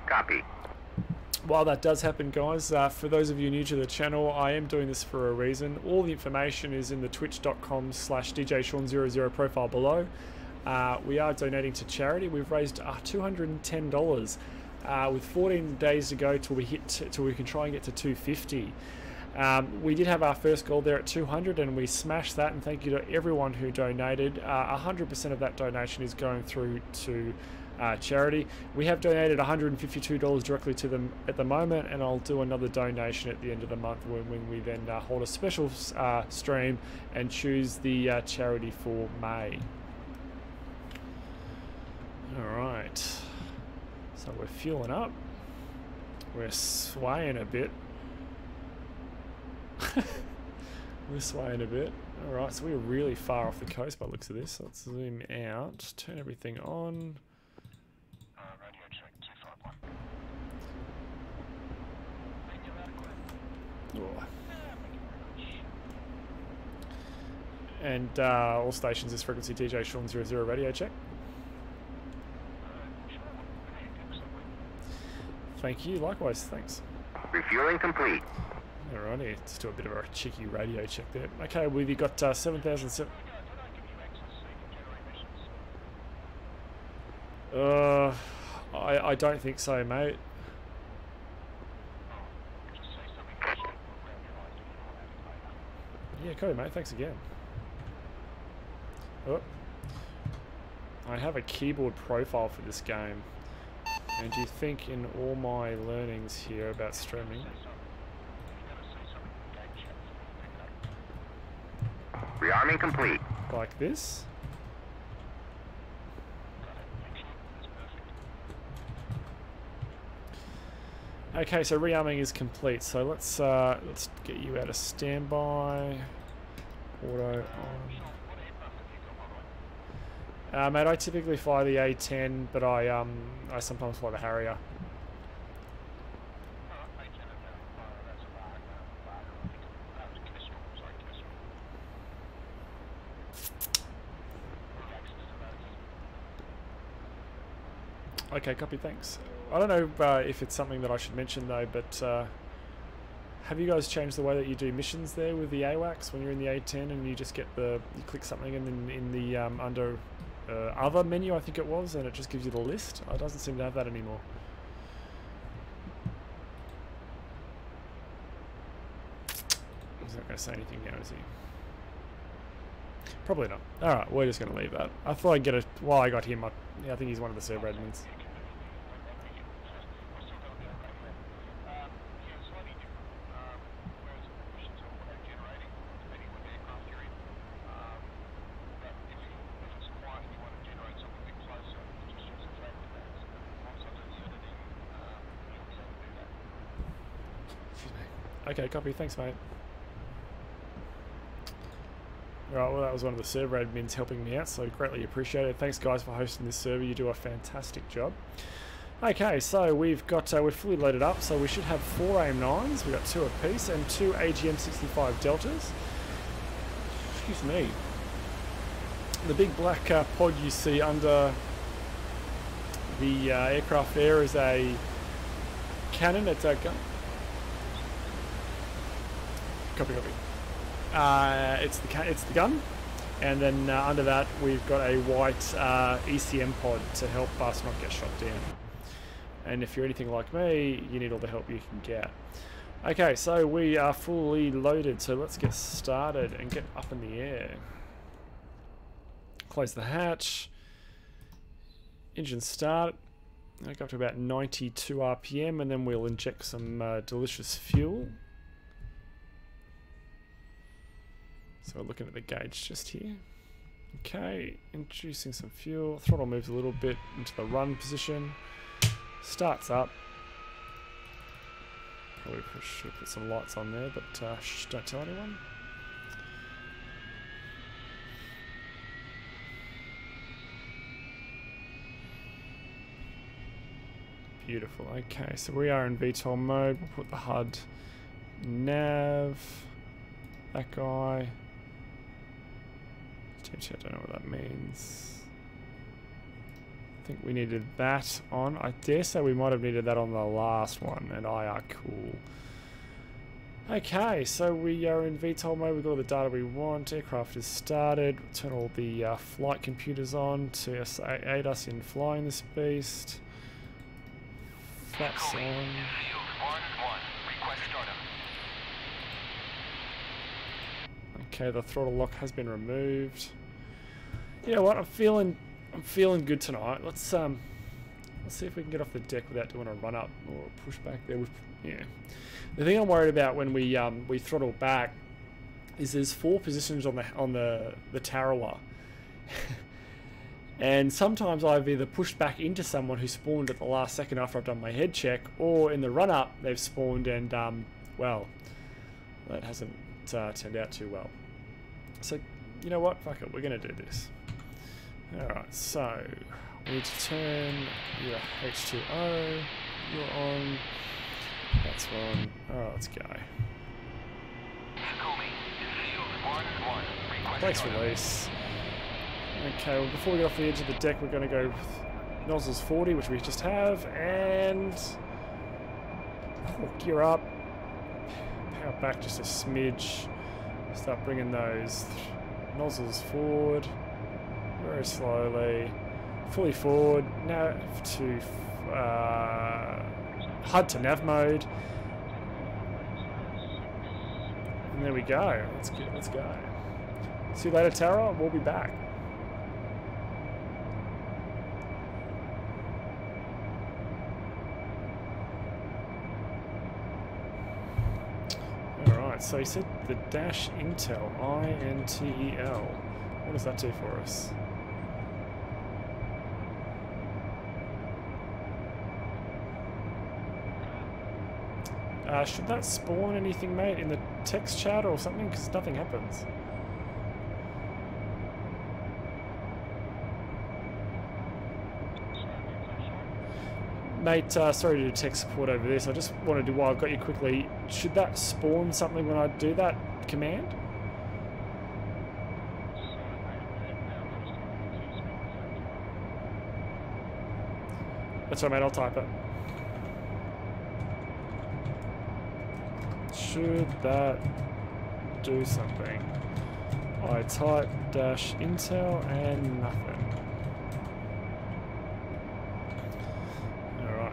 Copy. While that does happen, guys, for those of you new to the channel, I am doing this for a reason. All the information is in the twitch.com/DJSean00 profile below. We are donating to charity. We've raised $210 with 14 days to go till we can try and get to 250. We did have our first goal there at 200 and we smashed that, and thank you to everyone who donated. 100% of that donation is going through to charity. We have donated $152 directly to them at the moment, and I'll do another donation at the end of the month when we then hold a special stream and choose the charity for May. Alright, so we're fueling up, we're swaying a bit. We're swaying a bit. Alright, so we're really far off the coast by the looks of this. So let's zoom out, turn everything on. Radio check 251. Oh. And all stations, this frequency DJ Sean 00 radio check. Thank you, likewise, thanks. Refueling complete. Alrighty, let's do a bit of a cheeky radio check there. Okay, we've got 7,007. I don't think so, mate. Yeah, cool, mate. Thanks again. Oh. I have a keyboard profile for this game. And do you think in all my learnings here about streaming... Rearming complete. like this? Okay, so rearming is complete. So let's get you out of standby. Auto on. Mate, I typically fly the A10, but I sometimes fly the Harrier. Okay, copy, thanks. I don't know if it's something that I should mention though, but have you guys changed the way that you do missions there with the AWACS when you're in the A10 and you just get you click something and then in the under other menu, I think it was, and it just gives you the list? It doesn't seem to have that anymore. He's not going to say anything now, is he? Probably not. Alright, we're just going to leave that. I thought I'd get it while I got him. Yeah, I think he's one of the server admins. Okay, copy. Thanks, mate. Alright, well that was one of the server admins helping me out, so greatly appreciated. Thanks guys for hosting this server, you do a fantastic job. Okay, so we've got, we're fully loaded up, so we should have 4 AIM-9s, we've got 2 apiece, and 2 AGM-65 Deltas. Excuse me. The big black pod you see under the aircraft there is a cannon, it's a gun. Copy. It's the gun, and then under that we've got a white ECM pod to help us not get shot down. And if you're anything like me, you need all the help you can get. Okay, so we are fully loaded, so let's get started and get up in the air. Close the hatch. Engine start. Go up to about 92 RPM, and then we'll inject some delicious fuel. So we're looking at the gauge just here. Okay, introducing some fuel. Throttle moves a little bit into the run position. Starts up. Probably should put some lights on there, but shh, don't tell anyone. Beautiful. Okay, so we are in VTOL mode. We'll put the HUD nav. That guy. I don't know what that means. I think we needed that on. I dare say we might have needed that on the last one, and I are cool. Okay, so we are in VTOL mode. We've got all the data we want. Aircraft is started. We'll turn all the flight computers on to aid us in flying this beast. Flaps on. Okay, the throttle lock has been removed. You know what? I'm feeling good tonight. Let's see if we can get off the deck without doing a run up or a push back there. Yeah. The thing I'm worried about when we throttle back is there's 4 positions on the Tarawa. And sometimes I've either pushed back into someone who spawned at the last second after I've done my head check, or in the run up they've spawned and well, that hasn't turned out too well. So you know what? Fuck it, we're gonna do this. Alright, so we need to turn your H2O, you're on, that's on. Alright, let's go. Brakes release. Okay, well before we get off the edge of the deck, we're going to go with nozzles 40, which we just have, and gear up, power back just a smidge, start bringing those nozzles forward, very slowly, fully forward, now to HUD to nav mode, and there we go, let's go. See you later, Tara, we'll be back. So he said the dash intel, I-N-T-E-L. What does that do for us? Should that spawn anything, mate, in the text chat or something? Because nothing happens. Mate, sorry to do tech support over this. I just wanted to, while I've got you quickly, should that spawn something when I do that command? That's right, mate, I'll type it. Should that do something? I type dash intel and nothing.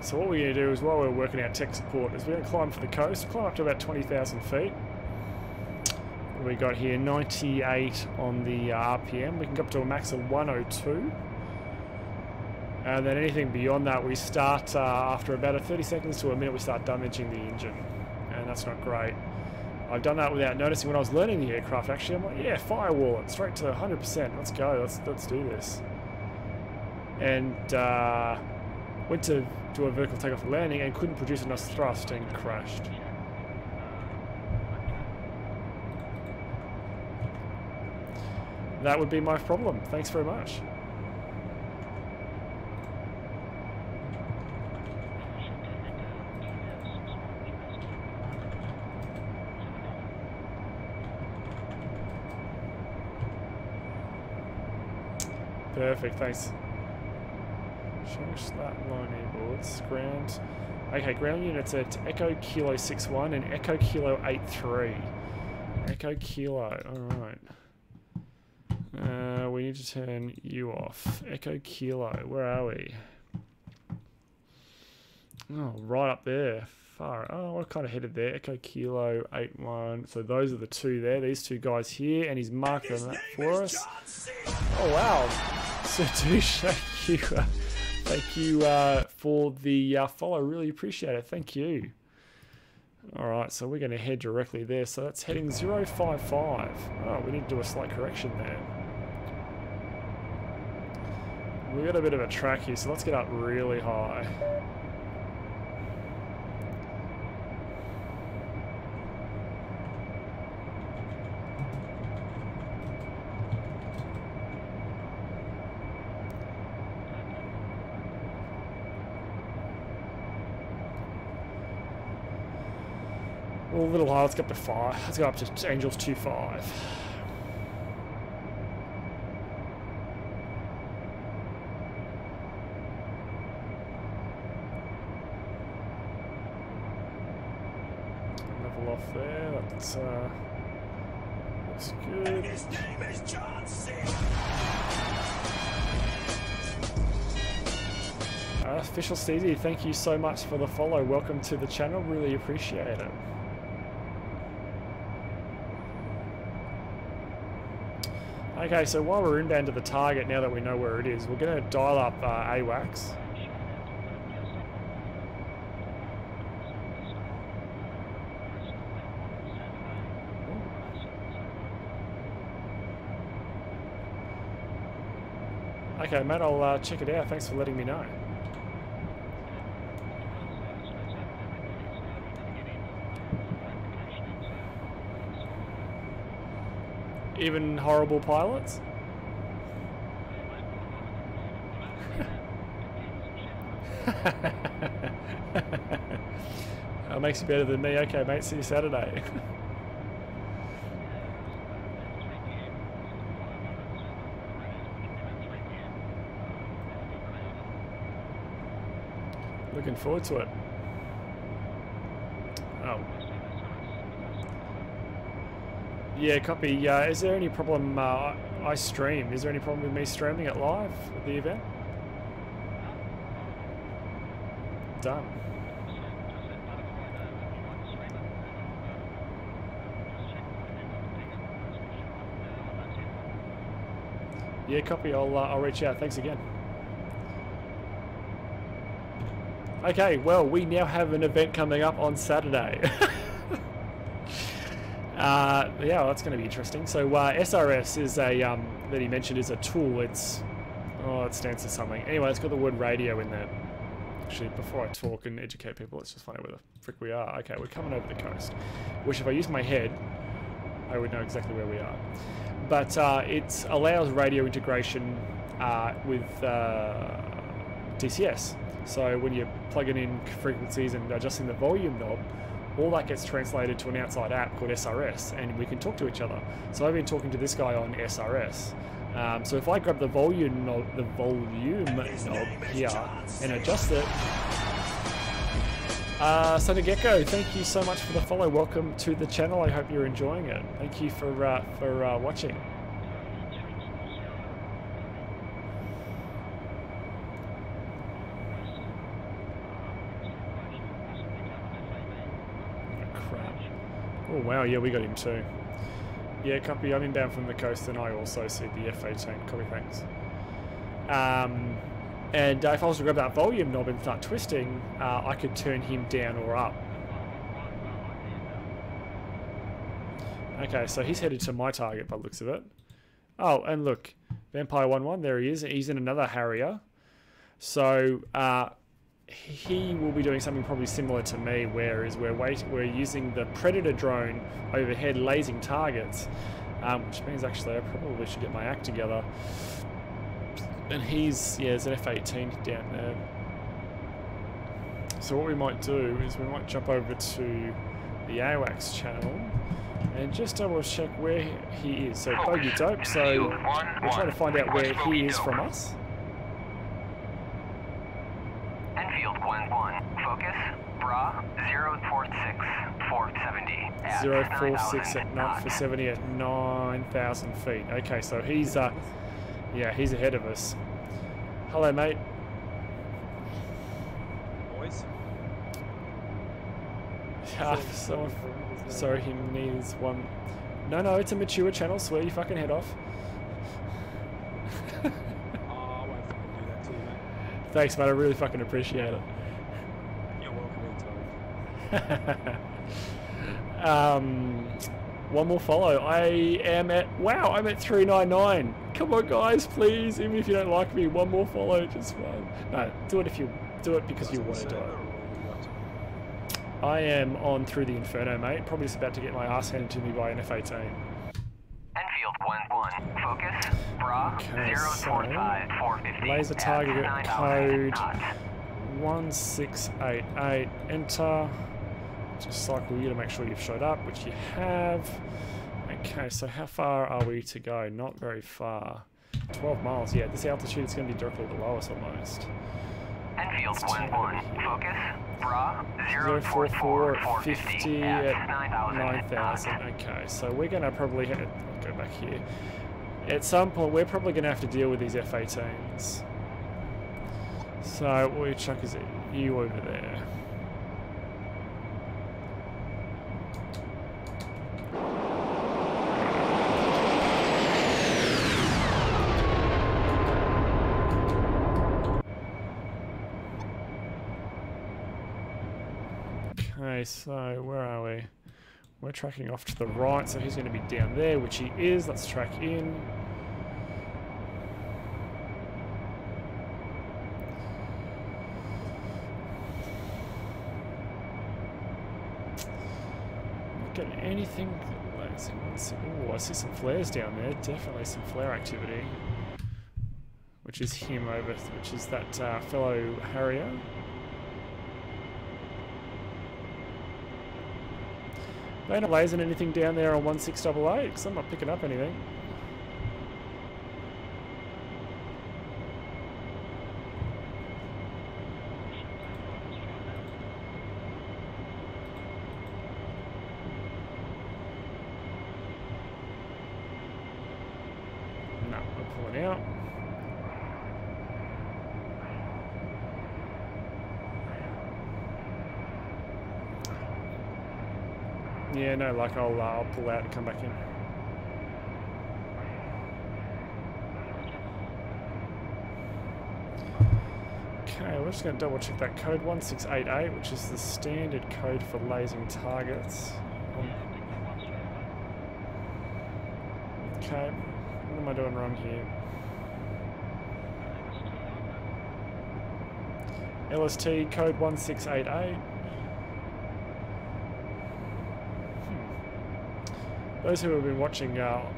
So what we're going to do is, while we're working out tech support, is we're going to climb for the coast, climb up to about 20,000 feet. What we got here, 98 on the RPM. We can go up to a max of 102. And then anything beyond that, we start, after about 30 seconds to a minute, we start damaging the engine. And that's not great. I've done that without noticing when I was learning the aircraft, actually. I'm like, yeah, firewall it, straight to 100%. Let's go, let's do this. And went to do a vertical takeoff and landing and couldn't produce enough thrust and crashed. that would be my problem. Thanks very much. Perfect, thanks. Change that line airboards. Ground. Okay, ground units at Echo Kilo 61 and Echo Kilo 83. Echo Kilo, alright. We need to turn you off. Echo Kilo, where are we? Oh, right up there. Far. Oh, we're kind of headed there. Echo Kilo 81. So those are the two there. These two guys here, and he's marked on that for us. Oh wow! Satush, thank you for the follow. Really appreciate it. Thank you. All right, so we're going to head directly there. So that's heading 055. Oh, we need to do a slight correction there. We got a bit of a track here, so let's get up really high. A little high, let's go up to 5. Let's go up to Angels 2.5. Level off there, that's looks good. His name is John C. Official Steezy, thank you so much for the follow. Welcome to the channel, really appreciate it. Okay, so while we're inbound to the target, now that we know where it is, we're going to dial up AWACS. Okay, mate, I'll check it out. Thanks for letting me know. Even horrible pilots? That makes you better than me. Okay, mate, see you Saturday. Looking forward to it. Oh. Yeah, copy. Is there any problem? I stream. Is there any problem with me streaming it live at the event? Done. Yeah, copy. I'll reach out. Thanks again. Okay, well, we now have an event coming up on Saturday. Yeah, well, that's going to be interesting. So SRS is a that he mentioned is a tool. It stands for something. Anyway, it's got the word radio in there. Actually, before I talk and educate people, let's just find out where the frick we are. Okay, we're coming over the coast, which if I use my head, I would know exactly where we are. But it allows radio integration with DCS. So when you're plugging in frequencies and adjusting the volume knob, all that gets translated to an outside app called SRS, and we can talk to each other. So I've been talking to this guy on SRS. So if I grab the volume knob here and adjust it. Sonic Gecko, thank you so much for the follow. Welcome to the channel. I hope you're enjoying it. Thank you for watching. Oh wow, yeah, we got him too. Yeah, copy. I'm inbound from the coast, and I also see the F-18. Copy, thanks. And if I was to grab that volume knob and start twisting, I could turn him down or up. Okay, so he's headed to my target by the looks of it. Oh, and look, Vampire 1-1, there he is. He's in another Harrier. So he will be doing something probably similar to me, whereas we're using the Predator drone overhead lasing targets. which means actually I probably should get my act together. And he's, yeah, there's an F-18 down there. So what we might do is we might jump over to the AWACS channel and just double check where he is. So Bogey Dope, so we're trying to find out where he is from us. Enfield 1-1, focus, bra, 046, 470. 046 at 470 at 9,000 feet. Okay, so he's, yeah, he's ahead of us. Hello, mate. Boys. Someone, sorry, he needs one. No, it's a mature channel. Swear your fucking head off. Oh, I won't fucking do that to you, mate. Thanks, mate. I really fucking appreciate it. You're welcome anytime. One more follow. I am at, wow, I'm at 399. Come on, guys, please. Even if you don't like me, one more follow, just one. No, do it if you do it because you want to do it. I am on through the Inferno, mate. Probably just about to get my ass handed to me by an F-18. Enfield 1-1, focus, bra, Okay, 045, 450. Laser target code 1688. Enter. Just cycle you to make sure you've showed up, which you have. Okay, so how far are we to go? Not very far. 12 miles. Yeah, this altitude is going to be directly below us almost. Enfield 1-1, focus, bra, 044 044, at 450 50 at 9,000. 9,000. Okay, so we're going to probably I'll go back here. At some point, we're probably going to have to deal with these F-18s. So, what we chuck is you over there. Okay, so where are we? We're tracking off to the right, so he's going to be down there, which he is. Let's track in. Not getting anything. Oh, I see some flares down there. Definitely some flare activity. Which is him over, which is that fellow Harrier. They're not lasing anything down there on 1688 because I'm not picking up anything. No, we're pulling out. Yeah, no luck. I'll pull out and come back in. Okay, we're just going to double check that code 1688, which is the standard code for lasing targets. Okay, what am I doing wrong here? LST code 1688. Those who have been watching on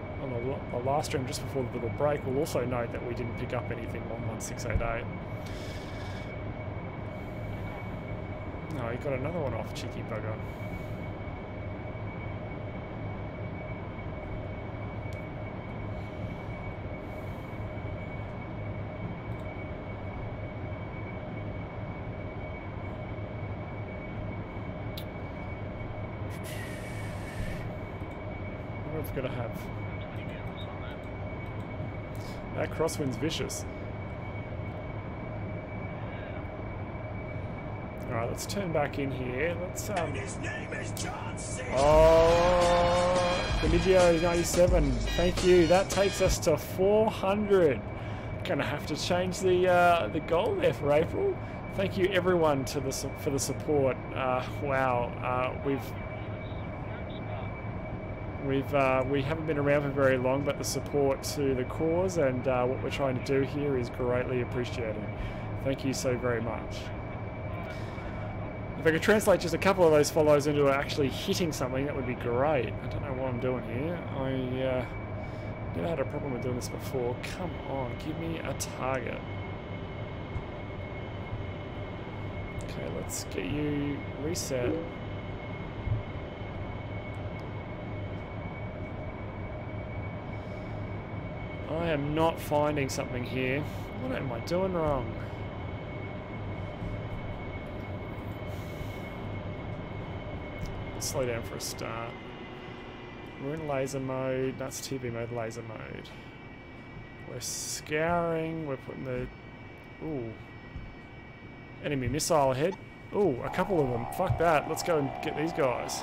the last stream just before the little break will also note that we didn't pick up anything on 1688. No, he got another one off, cheeky bugger. We've got to have. That crosswind's vicious. Alright, let's turn back in here. Let's oh, Benigio 97. Thank you. That takes us to 400. Gonna have to change the goal there for April. Thank you everyone for the support. Wow, we haven't been around for very long, but the support to the cause and what we're trying to do here is greatly appreciated. Thank you so very much. If I could translate just a couple of those follows into actually hitting something, that would be great. I don't know what I'm doing here. I never had a problem with doing this before. Come on, give me a target. Okay, let's get you reset. I am not finding something here. What am I doing wrong? Slow down for a start. We're in laser mode. That's TV mode, laser mode. We're scouring. We're putting the... Ooh. Enemy missile ahead. Ooh, a couple of them. Fuck that. Let's go and get these guys.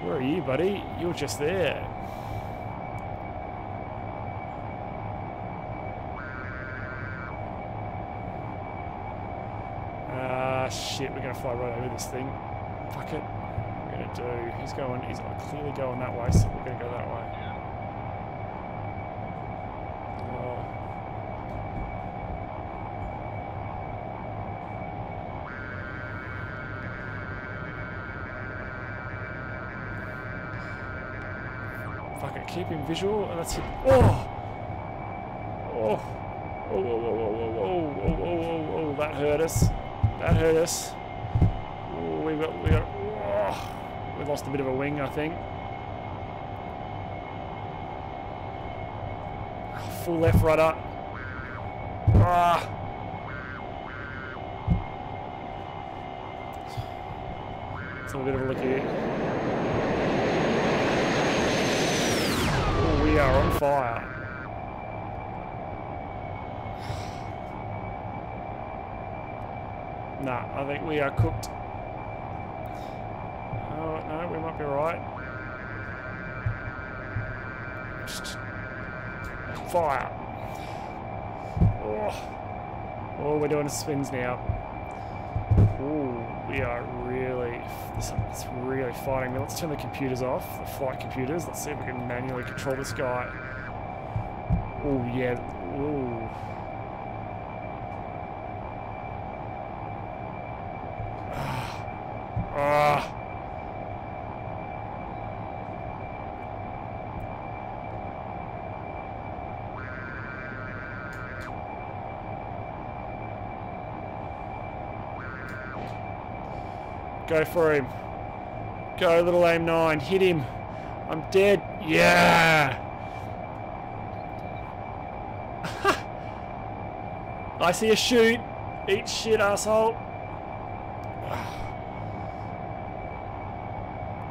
Where are you, buddy? You're just there. Shit, we're gonna fly right over this thing. Fuck it. What we're gonna do? He's clearly going that way, so we're gonna go that way. Oh. Fuck it, keep him visual, and let's hit. Oh! Oh! Oh, oh, oh, oh, oh, oh, oh, oh, oh, that hurt us. That hurt us. Ooh, we lost a bit of a wing, I think. Full left rudder. Ah. Let's have a bit of a look here. Ooh, we are on fire. Nah, I think we are cooked. Oh, no, we might be right. Just fire. Oh. Oh, we're doing spins now. Ooh, we are really... It's really fighting me. Let's turn the computers off, the flight computers. Let's see if we can manually control this guy. Ooh, yeah. Ooh. Ah. Go for him. Go, little aim 9. Hit him. I'm dead. Yeah. I see a shoot. Eat shit, asshole.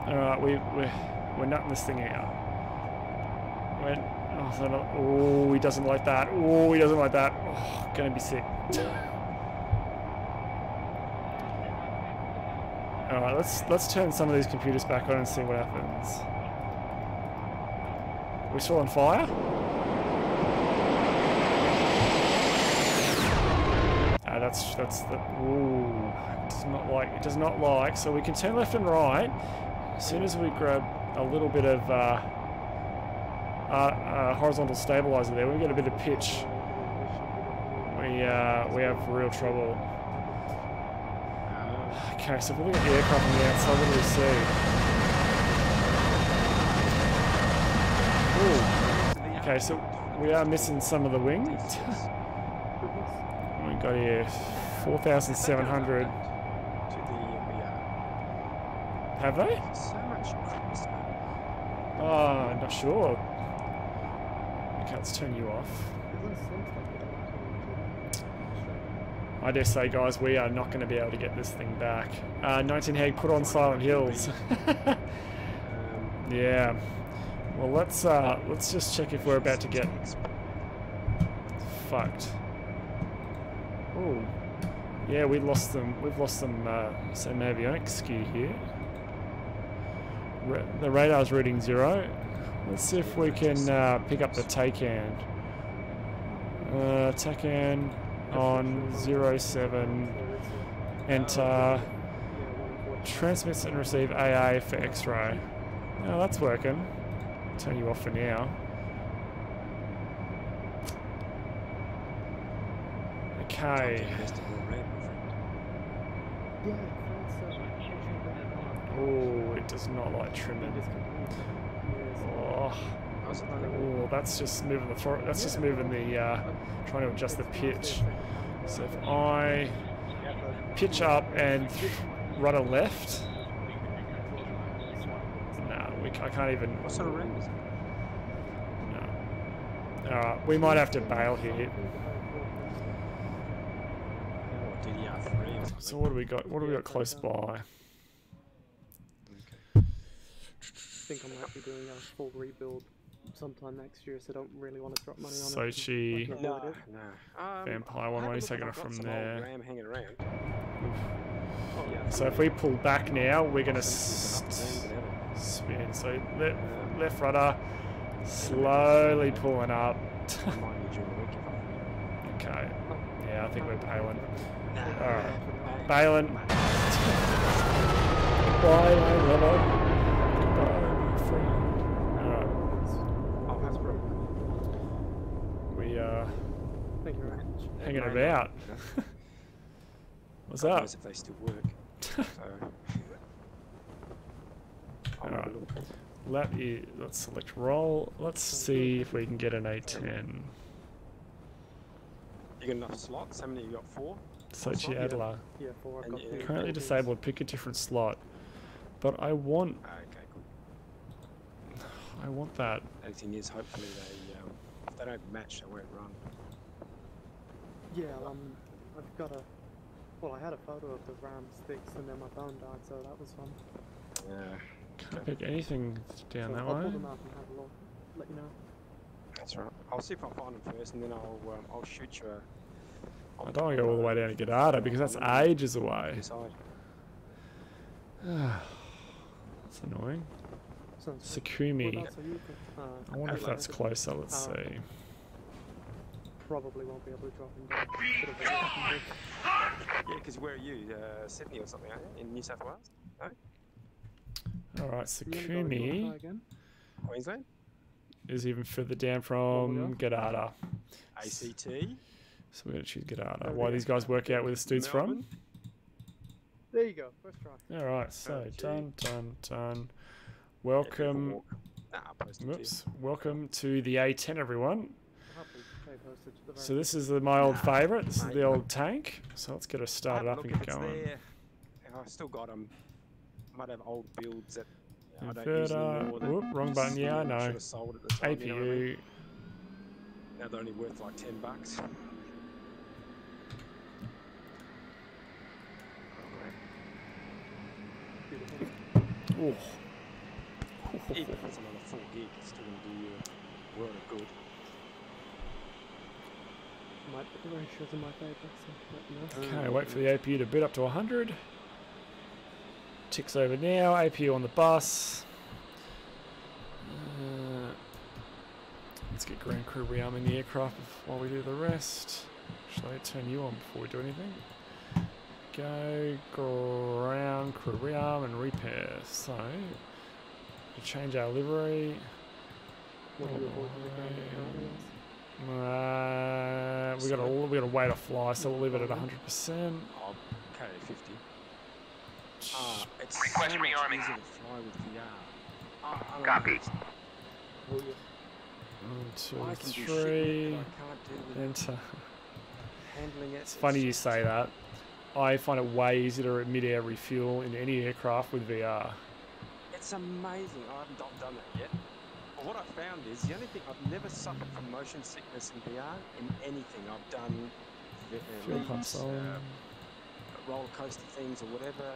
Alright, we're nutting this thing out. Oh, he doesn't like that. Oh, he doesn't like that. Oh, gonna be sick. Alright, let's turn some of these computers back on and see what happens. We're still on fire? That's the... Ooh. It does not like, so we can turn left and right. As soon as we grab a little bit of horizontal stabilizer there, we get a bit of pitch. We have real trouble. Okay, so if we look at the aircraft on the outside, what do we see? Ooh. Okay, so we are missing some of the wing. We got here 4,700. Have they? Oh, I'm not sure. Okay, let's turn you off. I dare say, guys, we are not going to be able to get this thing back. 19 Heg, put on Silent Hills. Yeah. Well, let's just check if we're about to get fucked. Oh, yeah, we've lost some some avionics skew here. The radar's reading 0. Let's see if we can pick up the TACAN. TACAN on 07. Enter. Transmits and receive AA for X-ray. Oh, that's working. Turn you off for now. Okay. Oh, it does not like trimming. Oh, oh, that's just moving the that's just moving the trying to adjust the pitch. So if I pitch up and run a left, no, I can't even. What sort of RAM is it? No. All right, we might have to bail here. Or DDR3 or something. So what do we got? What do we got close by? I think I might be doing a full rebuild sometime next year, so don't really want to drop money on it. Sochi. I can avoid it. Vampire one, he's taking it from there. RAM hanging around. So if we pull back now, we're going to spin. So left rudder, slowly pulling up. Okay. Yeah, I think we're bailing. Alright. Bailing. Bye, my lover. Goodbye, my friend. Alright. Oh, that's broke. We Thank you very much. hanging about. What's up? If they still work. So, Alright. Let's select roll. Let's see if we can get an A10. you got enough slots? How many you got? 4? Sochi Adler. Yeah, 4. I've got And- 3. Currently disabled, pick a different slot. But I want Okay, cool. that. The thing is, hopefully if they don't match, they won't run. Yeah, I've got well, I had a photo of the RAM sticks and then my phone died, so that was fun. Yeah, Can't pick anything down So that I'll way. pull them out and have a look, let you know. that's right. I'll see if I find them first, and then I'll shoot you. I don't want to go all the way down to Gadada because that's ages away. Inside. That's annoying. Sounds good. Sakumi. Whereabouts are you from? I wonder if that's Adelaide. closer. Let's Oh, okay. see. Probably won't be able to drop them down. Bit of a Yeah, because where are you? Sydney or something, aren't you? In New South Wales? No? All right, You wanna go Sakumi again? Queensland? is even further down Oh, from Gadada. ACT? So we're going to choose Gadada. Oh, Why yeah. these guys work out where this dude's from? Melbourne? There you go, first try. All right, so Okay. done. Yeah, Welcome. walk. Nah, I'll post it to you. Whoops. Welcome to the A10, everyone. Happy to pay postage at the very So this is my old favourite. This is mate. the old tank. So let's get her started Have up a and look get if it's going. there. I still got them. Might have old builds that I don't use Inverter. anymore. that Whoop, wrong just, button. Yeah, I should know. have sold at the time, you know what I mean? APU. Now they're only worth like $10. Oh. Even if it's another 4 gig, it's still going to do you a world of good. The ratios in my favour, so let me know. Okay, wait for the APU to boot up to 100. Ticks over now. APU on the bus. Let's get Grand Crew rearming the aircraft while we do the rest. Shall I turn you on before we do anything? Go ground crew rearm and repair. So we change our livery. What do you avoid with the We got to wait to fly, so we'll leave it at 100%. I'll carry 50. It's Request so much rearming. easier to fly with VR. I don't Copy. know, Will you? 1, I 2, can do shit with 3. it, but I can't do with Enter. handling it. It's funny you say that. I find it way easier to mid-air refuel in any aircraft with VR. It's amazing. I haven't done that yet. But what I found is the only thing I've never suffered from motion sickness in VR in anything I've done. Fuel leaps, pumps on. roller coaster things or whatever.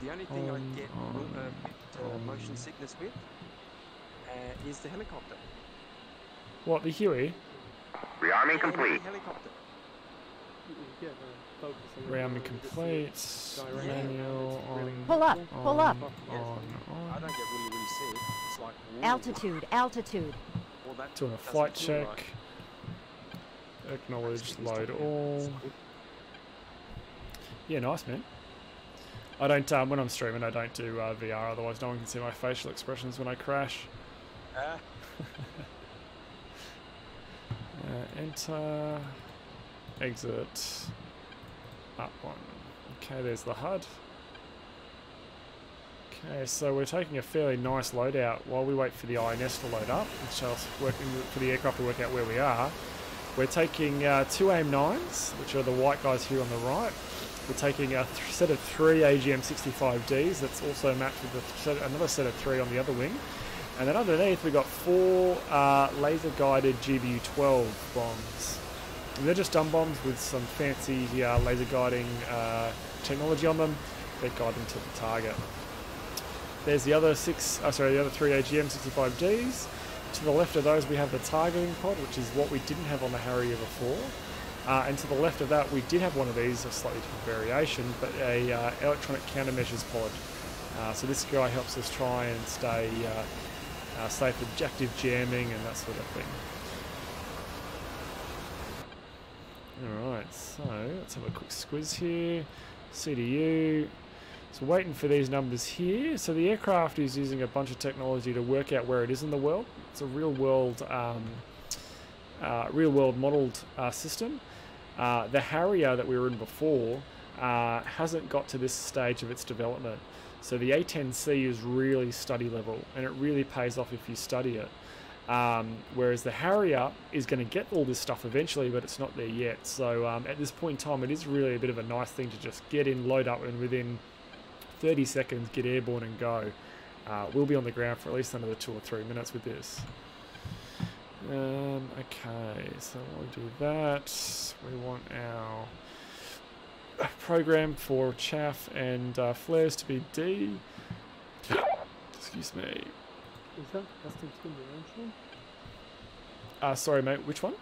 The only thing I get a bit motion sickness with is the helicopter. What, the Huey? Rearming Yeah, complete. the helicopter. Yeah, the focus on the Rearming road, complete. it's direct, Manual it's really- on. Pull up, pull up. Yeah. On. I don't get really sick. It's like whoa. Altitude, altitude. Well, that Doing a doesn't flight feel check. right. Acknowledge, Let's load get this all. done, yeah. Yeah, nice, man. I don't, when I'm streaming, I don't do VR, otherwise no one can see my facial expressions when I crash. Ah, Enter, exit, up one. Okay, there's the HUD. Okay, so we're taking a fairly nice loadout while we wait for the INS to load up, which is working for the aircraft to work out where we are. We're taking 2 AIM-9s, which are the white guys here on the right. We're taking a set of 3 AGM-65Ds that's also matched with another set of 3 on the other wing. And then underneath we've got 4 laser-guided GBU-12 bombs. And they're just dumb bombs with some fancy laser guiding technology on them that guide them to the target. There's the other 3 AGM-65Ds. To the left of those we have the targeting pod, which is what we didn't have on the Harrier before. And to the left of that we did have one of these, a slightly different variation, but a electronic countermeasures pod. So this guy helps us try and stay safe with objective jamming and that sort of thing. Alright, so let's have a quick squiz here. CDU. So waiting for these numbers here. So the aircraft is using a bunch of technology to work out where it is in the world. It's a real world modelled system. The Harrier that we were in before hasn't got to this stage of its development. So the A10C is really study level, and it really pays off if you study it. Whereas the Harrier is going to get all this stuff eventually, but it's not there yet. So at this point in time, it is really a bit of a nice thing to just get in, load up, and within 30 seconds get airborne and go. We'll be on the ground for at least another 2 or 3 minutes with this. Okay, so we'll do that. We want our program for chaff and flares to be D. Excuse me. Is that custom stimulation? Sorry mate, which one?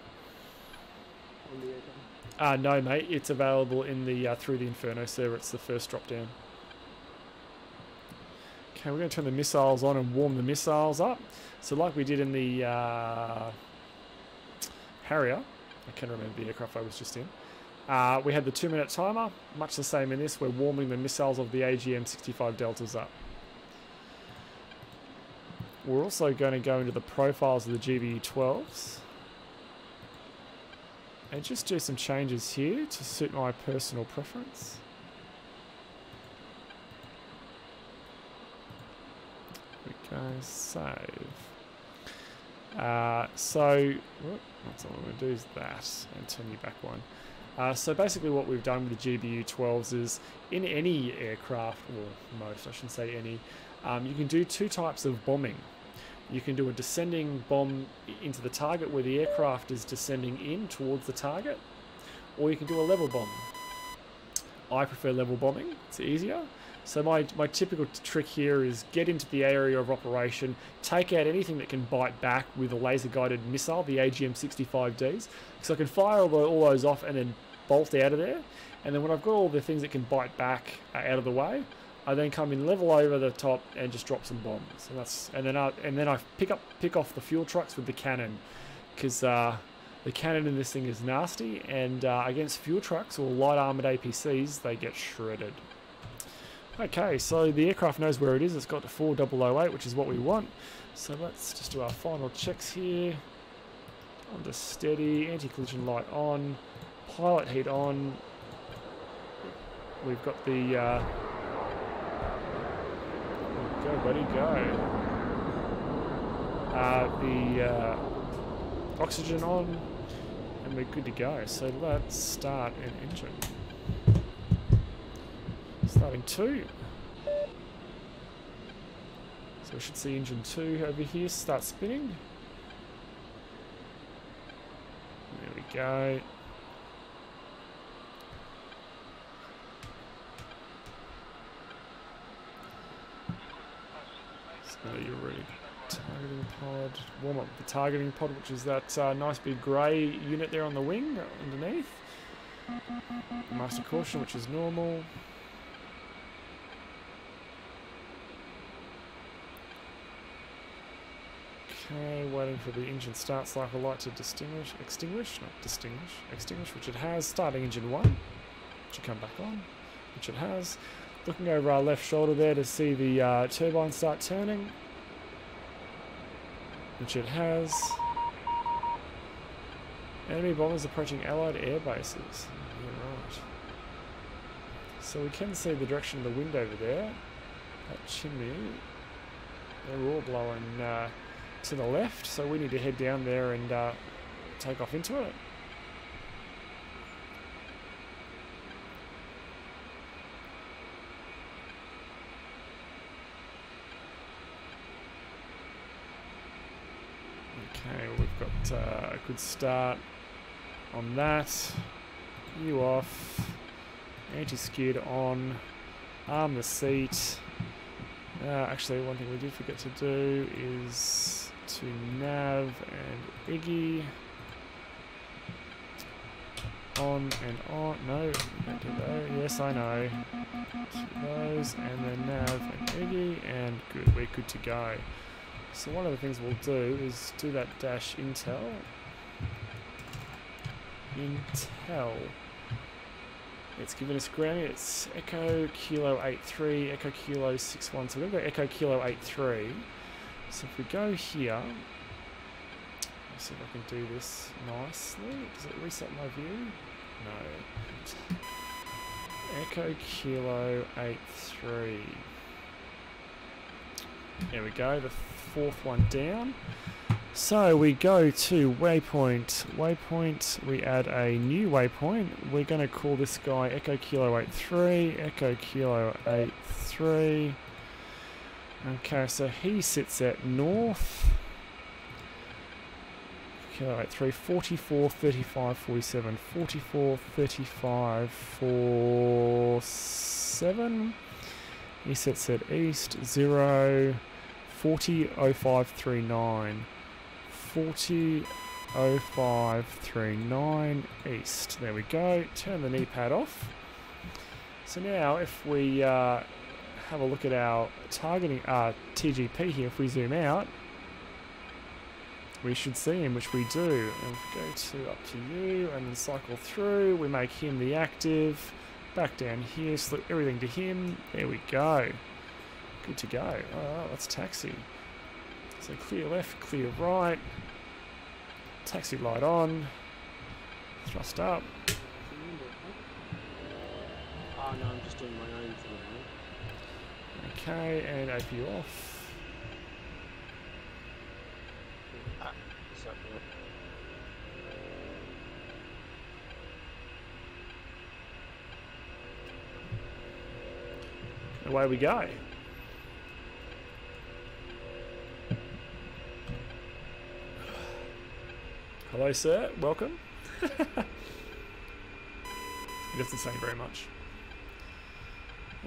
On the airgun. No mate, it's available in the through the Inferno server. It's the first drop down. Okay, we're going to turn the missiles on and warm the missiles up. So like we did in the Harrier, I can't remember the aircraft I was just in. We had the 2-minute timer, much the same in this. We're warming the missiles of the AGM-65 Deltas up. We're also going to go into the profiles of the GBU-12s and just do some changes here to suit my personal preference. There we go, save. That's all I'm going to do is that, and turn you back one. So basically what we've done with the GBU-12s is, in any aircraft, or most, I shouldn't say any, you can do 2 types of bombing. You can do a descending bomb into the target where the aircraft is descending in towards the target, or you can do a level bomb. I prefer level bombing, it's easier. So my typical trick here is get into the area of operation, take out anything that can bite back with a laser-guided missile, the AGM-65Ds, because I can fire all those off and then bolt out of there. And then when I've got all the things that can bite back out of the way, I then come in level over the top and just drop some bombs. And then I pick off the fuel trucks with the cannon, because the cannon in this thing is nasty, and against fuel trucks or light armoured APCs, they get shredded. Okay, so the aircraft knows where it is. It's got to 4008, which is what we want. So let's just do our final checks here. On to steady, anti-collision light on, pilot heat on. We've got the... go, buddy, go. The oxygen on, and we're good to go. So let's start an engine. Starting 2. So we should see engine 2 over here start spinning. There we go. So you're ready. Targeting pod. Warm up the targeting pod, which is that nice big grey unit there on the wing underneath. Master caution, which is normal. Okay, waiting for the engine start cycle light to extinguish, which it has. Starting engine 1, should come back on, which it has. Looking over our left shoulder there to see the turbine start turning, which it has. Enemy bombers approaching Allied air bases. Yeah, right. So we can see the direction of the wind over there. that chimney, they're all blowing to the left, so we need to head down there and take off into it. Okay, well, we've got a good start on that. You off. Anti-skid on. Arm the seat. Actually, one thing we did forget to do is to nav and Iggy. On and on. No, don't do that. Yes, I know. Those, and then nav and Iggy, and good. We're good to go. So one of the things we'll do is do that dash intel. Intel. It's given us grounding. It's Echo Kilo 83, Echo Kilo 61. So we're going to go Echo Kilo 83. So if we go here, let's see if I can do this nicely. Does it reset my view? No. Echo Kilo 83. There we go, the fourth one down. So we go to waypoint. Waypoint, we add a new waypoint. We're going to call this guy Echo Kilo 83, Echo Kilo 83. Okay, so he sits at north. Kilo 83, 44, 35, 47, 44, 35, 47. He sits at east, 0, 40, 05, 39. 40, 05, 39 east. There we go. Turn the knee pad off. So now if we have a look at our targeting TGP here, if we zoom out, we should see him, which we do. And if we go to up to you and then cycle through, we make him the active. Back down here, slip everything to him. There we go. Good to go. Alright, let's taxi. So clear left, clear right. Taxi light on. Thrust up. Oh no, I'm just doing my own thing. Okay, and APU off. Away we go. Hello, sir. Welcome. He doesn't say very much.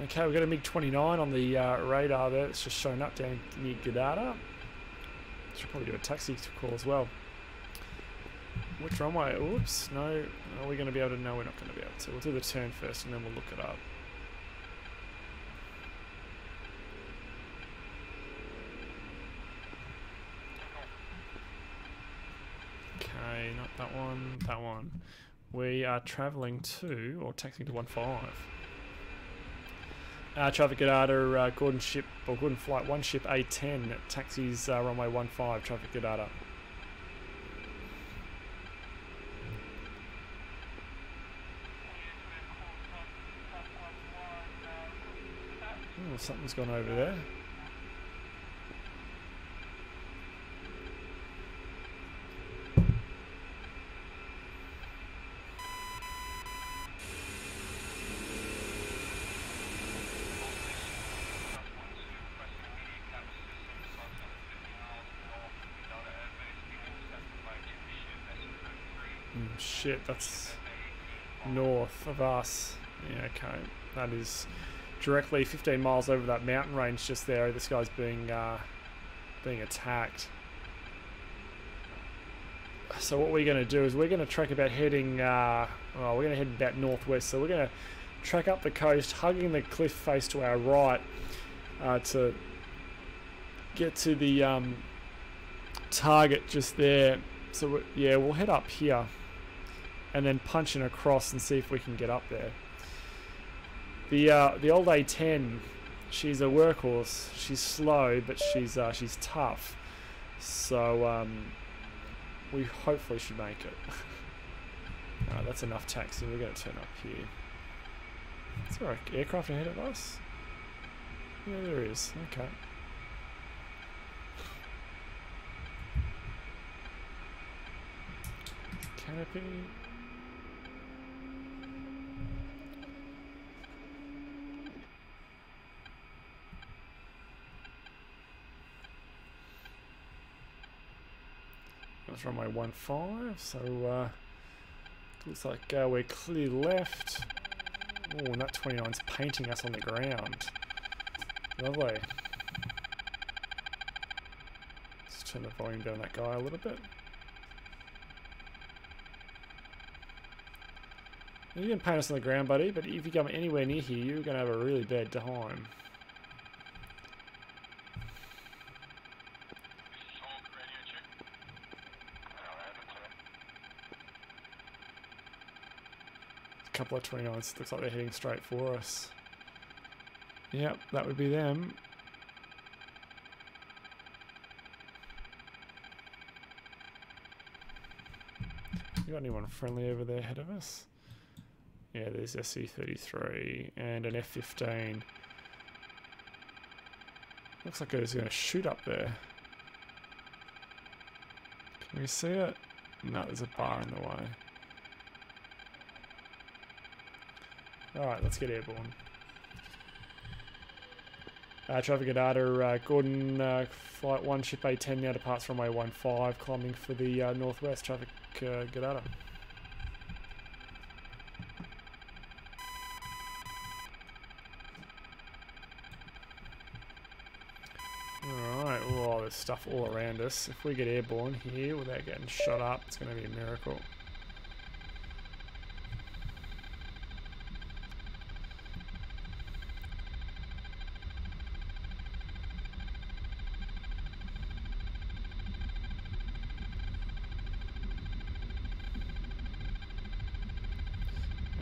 Okay, we've got a MiG-29 on the radar there. It's just showing up down near Gadada. Should probably do a taxi call as well. Which runway? Oops, no. Are we going to be able to? No, we're not going to be able to. We'll do the turn first and then we'll look it up. Okay, not that one, that one. We are travelling to, or taxiing to 15. Traffic at Gordon Ship, or Gordon Flight 1 Ship A10, taxis runway 15, traffic at Ada. Oh, something's gone over there. Shit, that's north of us. Yeah, okay. That is directly 15 miles over that mountain range just there. This guy's being attacked. So what we're going to do is we're going to track about heading, we're going to head about northwest. So we're going to track up the coast, hugging the cliff face to our right to get to the target just there. So yeah, we'll head up here and then punch in across and see if we can get up there. The old A10, she's a workhorse. She's slow, but she's tough. So we hopefully should make it. Alright, that's enough taxi. We're going to turn up here. Is there an aircraft ahead of us? Yeah, there is. Okay. Canopy. That's from my 1.5, so looks like we're clear left. Oh, and that 29's painting us on the ground. Lovely. Let's turn the volume down that guy a little bit. You can paint us on the ground, buddy, but if you come anywhere near here, you're going to have a really bad time. A couple of 29s, looks like they're heading straight for us. Yep, that would be them. You got anyone friendly over there ahead of us? Yeah, there's SC-33 and an F-15. Looks like it's going to shoot up there. Can we see it? No, there's a bar in the way. Alright, let's get airborne. Traffic data, Gordon, Flight 1, Ship A10 now departs from runway 15, climbing for the northwest. Traffic data. Alright, oh, there's stuff all around us. If we get airborne here without getting shot up, it's going to be a miracle.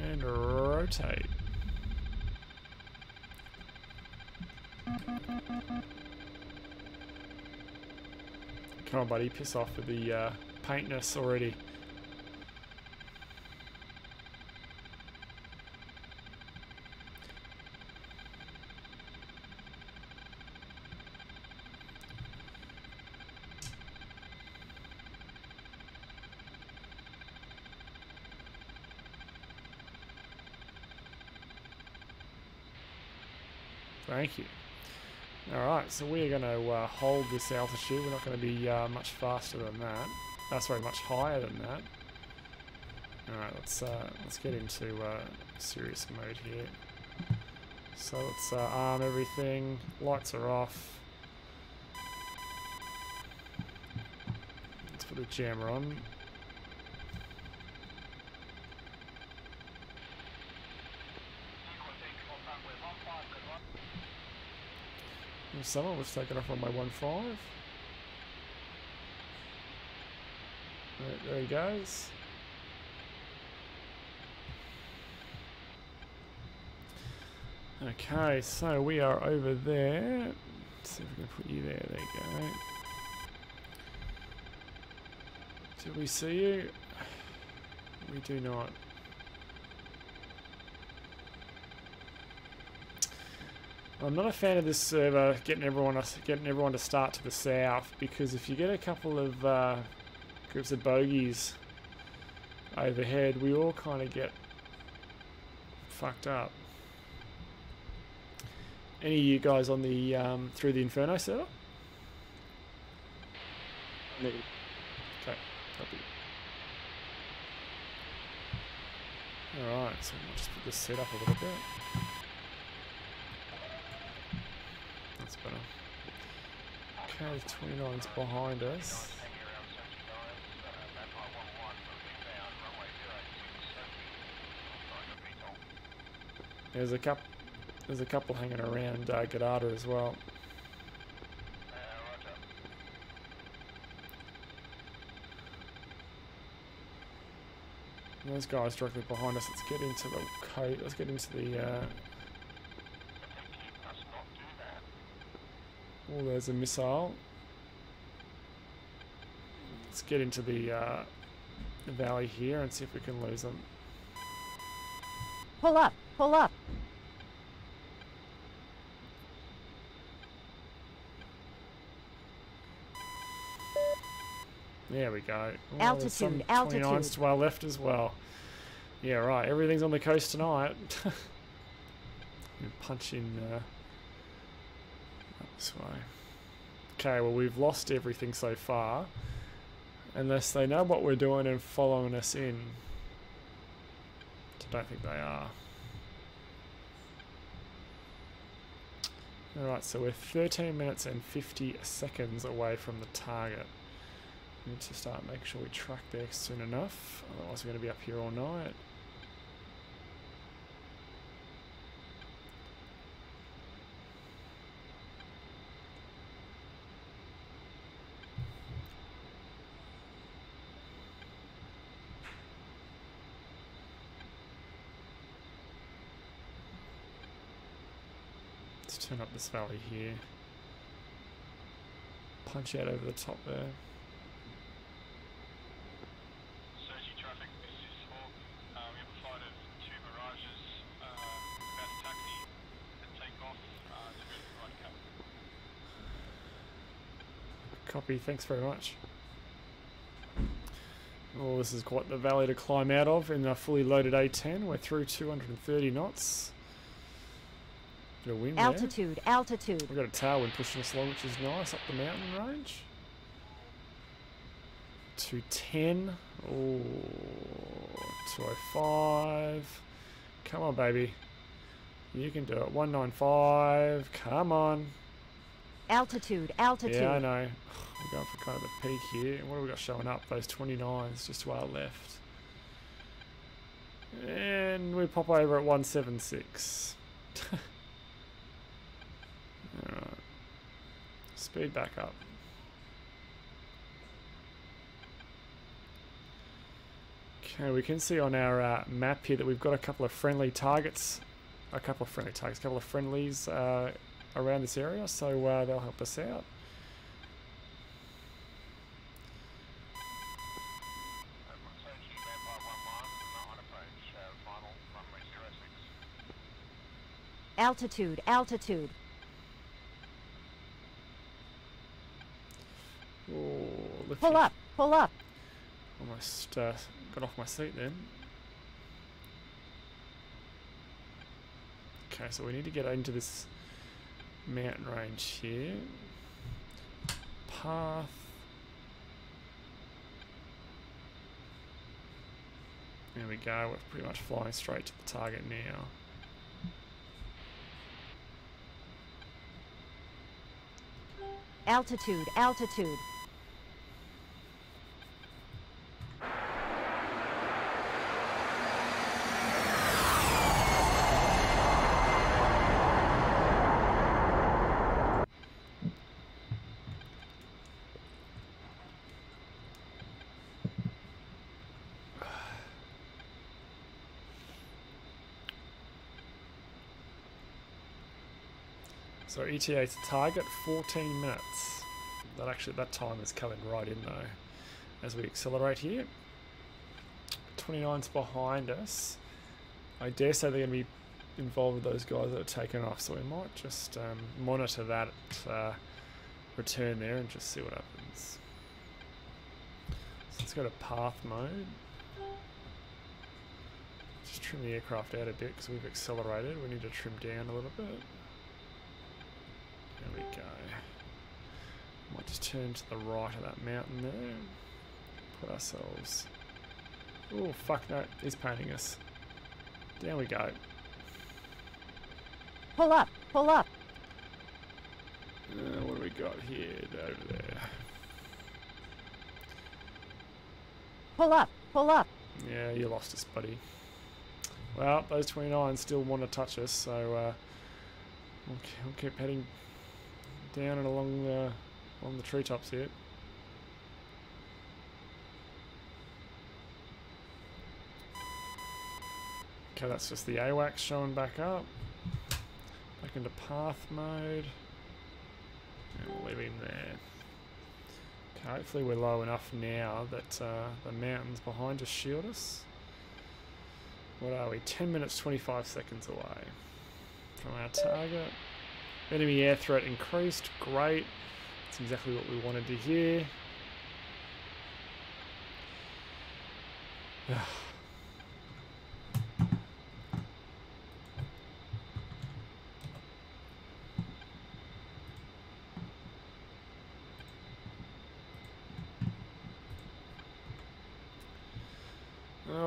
And rotate. Come on, buddy, piss off with the paintness already. Thank you. Alright, so we're going to hold this altitude. We're not going to be much faster than that. Sorry, much higher than that. Alright, let's get into serious mode here. So let's arm everything. Lights are off. Let's put the jammer on. Someone was taken off on my 1.5. There he goes. Okay, so we are over there. Let's see if we can put you there. There you go. Do we see you? We do not. I'm not a fan of this server getting everyone to start to the south, because if you get a couple of groups of bogies overhead, we all kind of get fucked up. Any of you guys on the through the Inferno server? Me. Okay, copy. All right, so we'll just put this set up a little bit. That's better. Okay, 29's behind us. There's a couple hanging around Gadada as well. And those guys directly behind us. Let's get into the coat. Let's get into the. Oh, there's a missile. Let's get into the valley here and see if we can lose them. Pull up, pull up. There we go. Oh, Altitude, there's some altitude. 29s to our left as well. Yeah, right. Everything's on the coast tonight. Punch in up this way. Okay, well, we've lost everything so far. Unless they know what we're doing and following us in. I don't think they are. Alright, so we're 13 minutes and 50 seconds away from the target. We need to start making sure we track there soon enough. Otherwise we're going to be up here all night. Let's turn up this valley here. Punch out over the top there. Searching traffic, this is Hawk. We have a flight of 2 Mirages about to taxi and take off to go to the right cap. Copy, thanks very much. Oh, this is quite the valley to climb out of in a fully loaded A10. We're through 230 knots. Bit of wind Altitude, there. altitude. We've got a tailwind pushing us along, which is nice, up the mountain range. 210. Oh, 205. Come on, baby. You can do it. 195. Come on. Altitude, altitude. Yeah, I know. We're going for kind of the peak here. What have we got showing up? Those 29s just to our left. And we pop over at 176. Alright. Speed back up. Okay, we can see on our map here that we've got a couple of friendly targets. A couple of friendlies around this area, so they'll help us out. Altitude, altitude. Oh, Pull up, pull up. Almost got off my seat then. Okay, so we need to get into this mountain range here. Path. There we go, we're pretty much flying straight to the target now. Altitude, altitude. So ETA to target 14 minutes. That time is coming right in though. As we accelerate here. 29's behind us. I dare say they're going to be involved with those guys that are taking off, so we might just monitor that return there and just see what happens. So let's go to path mode. Just trim the aircraft out a bit because we've accelerated. We need to trim down a little bit. There we go. Might just turn to the right of that mountain there. Put ourselves... Oh, fuck no. He's painting us. Down we go. Pull up, pull up. What do we got here? Over there. Pull up, pull up. Yeah, you lost us, buddy. Well, those 29s still want to touch us, so we'll keep heading down and along the treetops here. Okay, that's just the AWACS showing back up. Back into path mode. And we'll leave him there. Okay, hopefully we're low enough now that the mountains behind us shield us. What are we? 10 minutes 25 seconds away from our target. Enemy air threat increased. Great. That's exactly what we wanted to hear. Oh,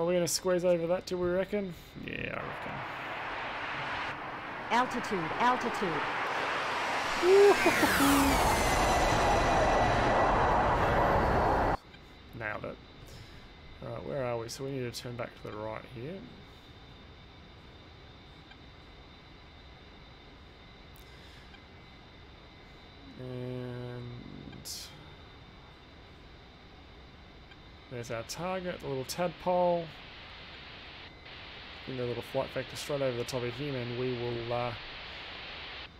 we're gonna squeeze over that, do we reckon? Yeah, I reckon. Altitude, altitude. Nailed it. Alright, where are we? So we need to turn back to the right here. And there's our target, the little tadpole. In the little flight vector straight over the top of him, and we will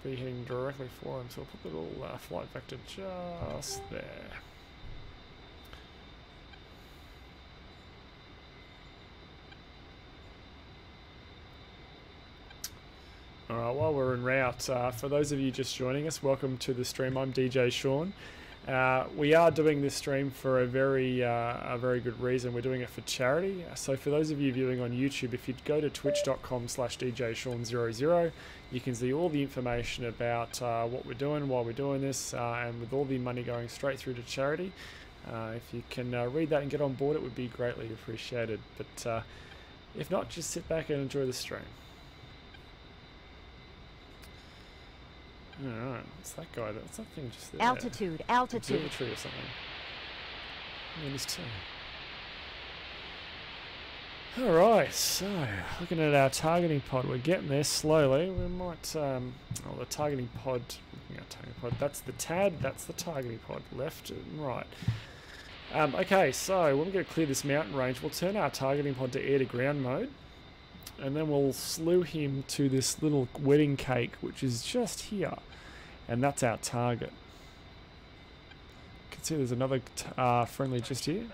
be heading directly for him. So we'll put the little flight vector just there. Alright, while we're en route, for those of you just joining us, welcome to the stream. I'm DJ Sean. We are doing this stream for a very good reason. We're doing it for charity. So for those of you viewing on YouTube, if you go to twitch.com/DJSean00, you can see all the information about what we're doing, why we're doing this, and with all the money going straight through to charity. If you can read that and get on board, it would be greatly appreciated. But if not, just sit back and enjoy the stream. Alright, what's that guy? What's that thing just there? Altitude, altitude. Observatory or something. Yeah, there's two. Alright, so looking at our targeting pod, we're getting there slowly. We might, oh, the targeting pod, looking at targeting pod, that's the TAD, that's the targeting pod, left and right. Okay, so when we're going to clear this mountain range, we'll turn our targeting pod to air to ground mode. And then we'll slew him to this little wedding cake, which is just here. And that's our target. You can see there's another friendly just here.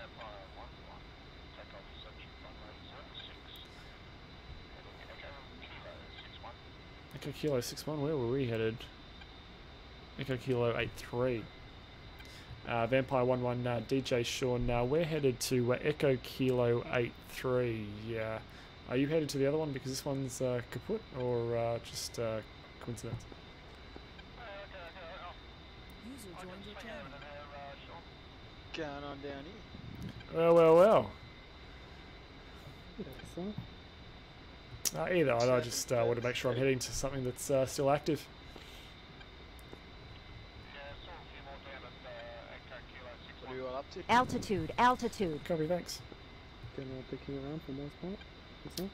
Echo Kilo 61, where were we headed? Echo Kilo 83. Vampire 11, DJ Sean, we're headed to Echo Kilo 83. Yeah. Are you headed to the other one because this one's kaput, or just coincidence? Going on down here. Well, well, well. So, Either. I just want to make sure I'm heading to something that's still active. What are you all up to? Altitude, altitude. Copy, thanks. Going around picking around for the most part. So,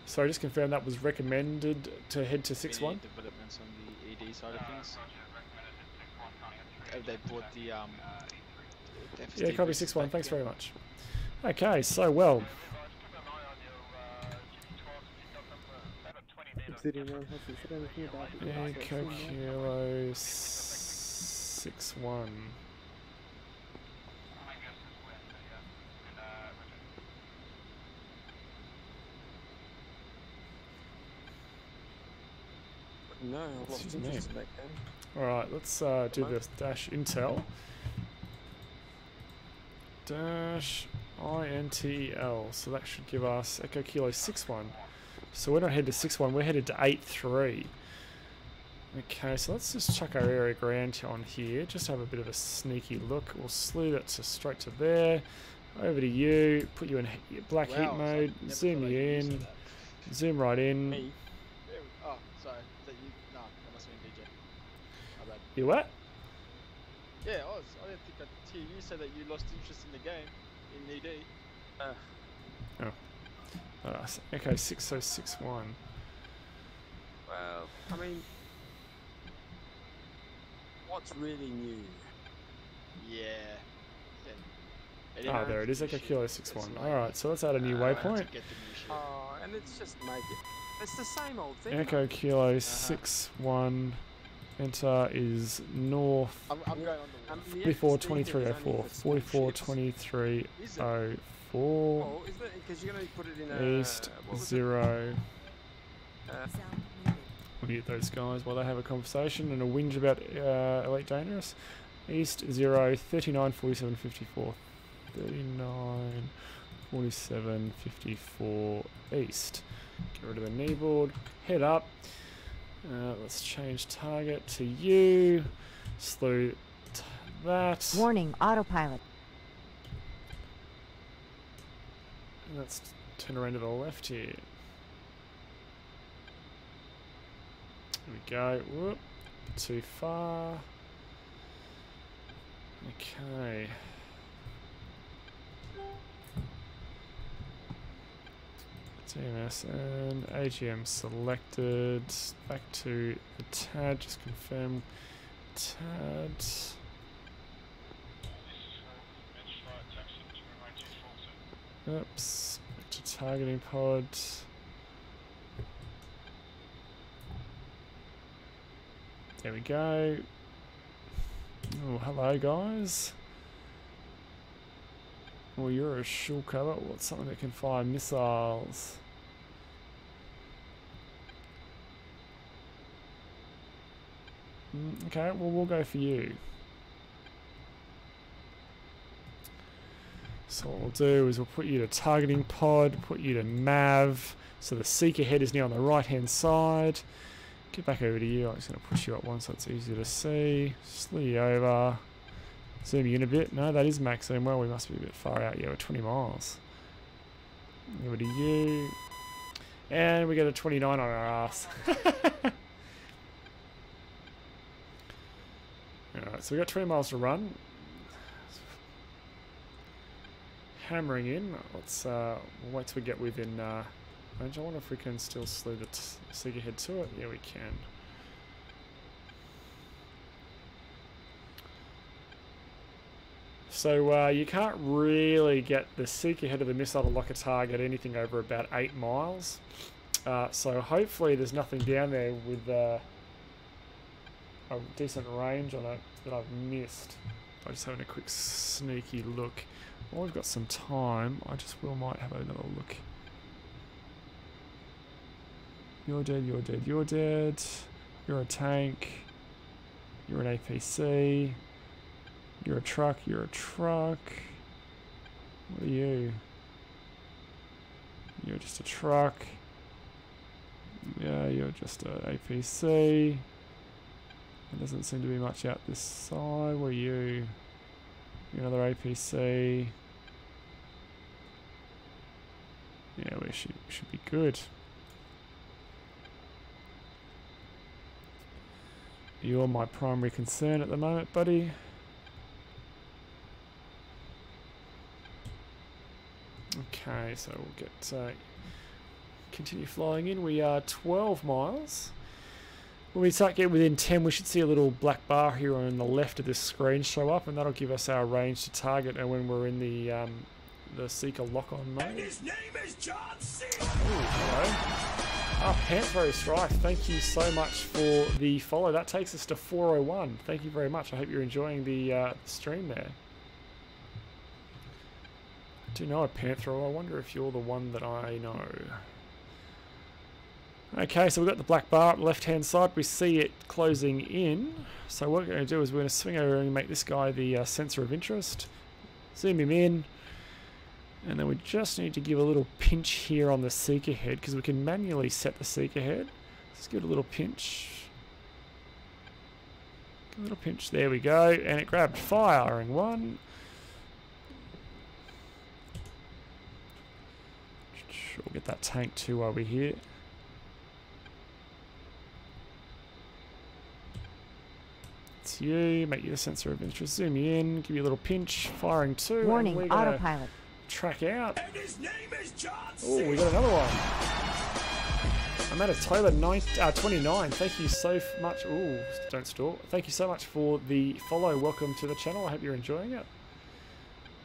Sorry, just confirm that was recommended to head to 6-1. Developments on the ED side of things. They bought the Yeah, copy 6-1. Thanks very much. Okay, so well. Obsidian One hasn't said anything about it. Echo Kilo 6-1. No, I've lost Excuse me. interest in that game. Alright, let's do this dash intel. Dash INTEL. So that should give us Echo Kilo 6-1. So we're not headed to 6-1, we're headed to 8-3. Okay, so let's just chuck our area ground on here. Just have a bit of a sneaky look. We'll slew that to straight to there. Over to you. Put you in black heat mode. Zoom you in. Zoom right in. Me? Oh, sorry. Is that you? No, that must have been DJ. My bad. You what? Yeah, I didn't think I'd hear you say that you lost interest in the game in ED. Okay, 6061. Well, I mean, what's really new? Yeah. Ah, there it is. Echo Kilo 6-1. Alright, so let's add a new waypoint. Oh, and it's just make it. It's the same old thing. Echo Kilo 6-1. Enter is north. I'm going on the 442304. 442304. Oh, is it? Because you're going to put it in a... East 0. We'll mute those guys while they have a conversation and a whinge about Elite Dangerous. East 0, 39, 47, 54. 39, 47, 54 East. Get rid of the kneeboard. Head up. Let's change target to you. Slew that. Warning, autopilot. And let's turn around to the left here. There we go. Whoop. Too far. Okay. TMS and AGM selected. Back to the TAD. Just confirm TAD. Oops. Back to targeting pod. There we go. Oh, hello guys. Well, you're a shell cover. What's something that can fire missiles? Okay, well, we'll go for you. So what we'll do is we'll put you to targeting pod, put you to MAV, so the seeker head is now on the right hand side. Get back over to you. I'm just going to push you up one so it's easier to see. Slew you over. Zoom you in a bit. No, that is max zoom. Well, we must be a bit far out. Yeah, we're 20 miles. Over to you. And we get a 29 on our ass. Alright, so we got 20 miles to run. Hammering in. Let's we'll wait till we get within range. I wonder if we can still slew the seeker head to it. Yeah, we can. So you can't really get the seeker head of the missile to lock a target anything over about 8 miles. So hopefully there's nothing down there with a decent range on it that I've missed. I'm just having a quick sneaky look. While we've got some time, I just might have another look. You're dead, you're dead, you're dead. You're a tank. You're an APC. You're a truck, you're a truck. What are you? You're just a truck. Yeah, you're just an APC. There doesn't seem to be much out this side. What are you? You're another APC. Yeah, we should be good. You're my primary concern at the moment, buddy. Okay, so we'll get continue flying in. We are 12 miles. When we start getting within 10, we should see a little black bar here on the left of this screen show up, and that'll give us our range to target. And when we're in the seeker lock-on mode. And his name is John C. Oh, hello. Panther Strike, thank you so much for the follow. That takes us to 401. Thank you very much. I hope you're enjoying the stream there. I do know a Panther. I wonder if you're the one that I know. Okay, so we've got the black bar up the left-hand side. We see it closing in. So what we're going to do is we're going to swing over and make this guy the sensor of interest. Zoom him in. And then we just need to give a little pinch here on the seeker head because we can manually set the seeker head. Let's give it a little pinch. Give a little pinch. There we go. And it grabbed. Firing one. We'll get that tank too while we're here. It's you. Make you the sensor of interest. Zoom you in. Give you a little pinch. Firing two. Warning, autopilot. Track out. And his name is John C. Oh, we got another one. I'm at a total of 29. Thank you so much. Ooh, don't stall. Thank you so much for the follow. Welcome to the channel. I hope you're enjoying it.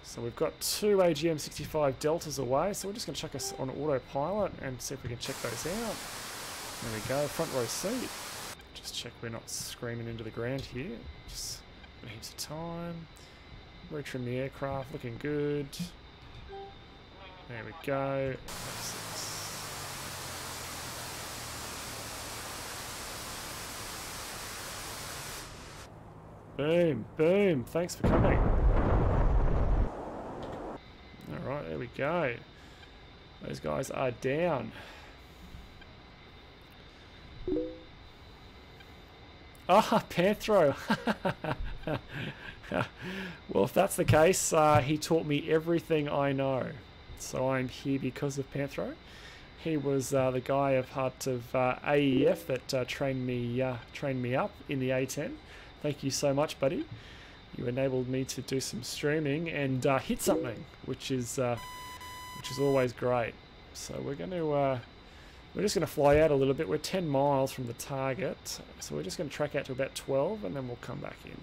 So we've got 2 AGM 65 Deltas away. So we're just going to chuck us on autopilot and see if we can check those out. There we go. Front row seat. Just check we're not screaming into the ground here. Just got heaps of time. Retrim the aircraft. Looking good. There we go. Boom, boom. Thanks for coming. Alright, there we go. Those guys are down. Ah, Panthro. Well, if that's the case, he taught me everything I know. So I'm here because of Panthro. He was the guy of part of AEF that trained me up in the A10. Thank you so much, buddy. You enabled me to do some streaming and hit something, which is always great. So we're just going to fly out a little bit. We're 10 miles from the target, so we're just going to track out to about 12, and then we'll come back in.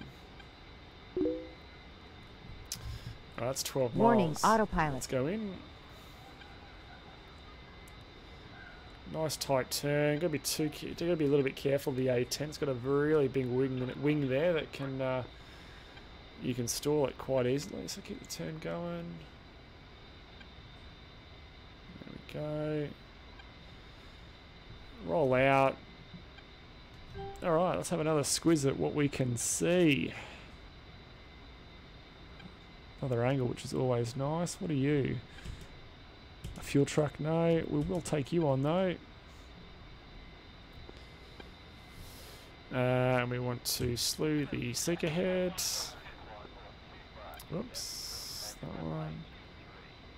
Oh, that's 12 miles. Warning, autopilot. Let's go in. Nice tight turn. Gotta be a little bit careful of the A10. It's got a really big wing there that can you can stall it quite easily. So keep the turn going. There we go. Roll out. All right, let's have another squiz at what we can see. Another angle, which is always nice. What are you? A fuel truck? No. We will take you on, though. And we want to slew the seeker head. Whoops. That one.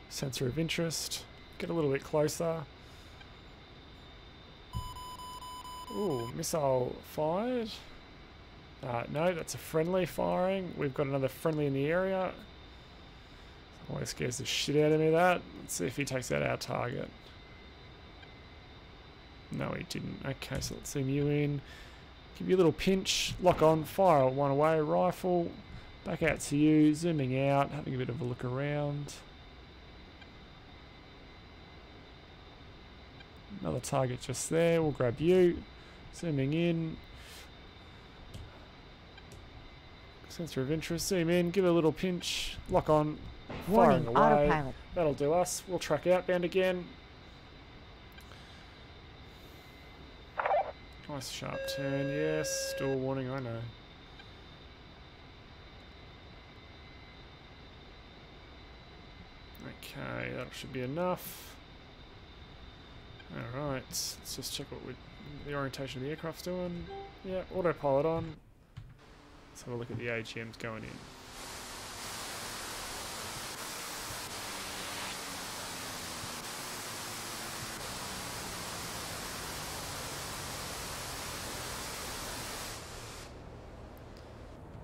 Sensor of interest. Get a little bit closer. Ooh, missile fired. No, that's a friendly firing. We've got another friendly in the area. Always scares the shit out of me, that. Let's see if he takes out our target. No, he didn't. Okay, so let's zoom you in. Give you a little pinch. Lock on. Fire one away. Rifle. Back out to you. Zooming out. Having a bit of a look around. Another target just there. We'll grab you. Zooming in. Sensor of interest. Zoom in. Give it a little pinch. Lock on. Warning, Firing away. autopilot. That'll do us. We'll track outbound again. Nice sharp turn. Yes. Stall warning. I know. Okay, that should be enough. Alright, let's just check what the orientation of the aircraft's doing. Yeah, autopilot on. Let's have a look at the AGMs going in.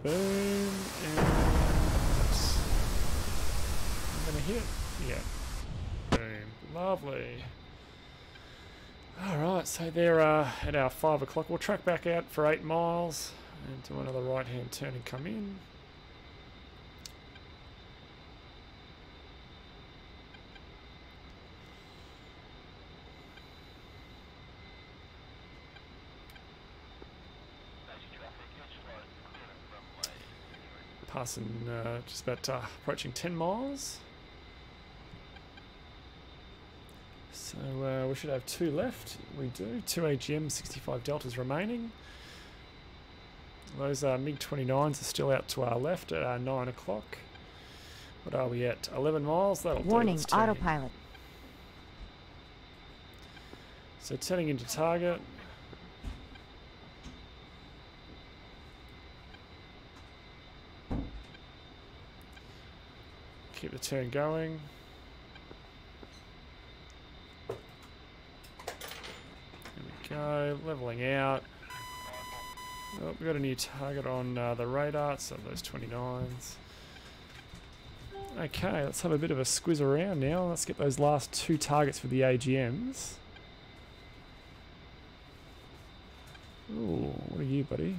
Boom, and I'm gonna hit. Yeah. Boom. Lovely. Alright, so they're at our 5 o'clock. We'll track back out for 8 miles and do another right hand turn and come in. Passing just about approaching 10 miles. So we should have 2 left. We do. 2 AGM 65 Deltas remaining. Those MiG-29s are still out to our left at 9 o'clock. What are we at? 11 miles? That'll Warning, do. autopilot. So turning into target. Keep the turn going. There we go, leveling out. Oh, we've got a new target on the radar, so those 29s. Okay, let's have a bit of a squiz around now. Let's get those last 2 targets for the AGMs. Ooh, what are you, buddy?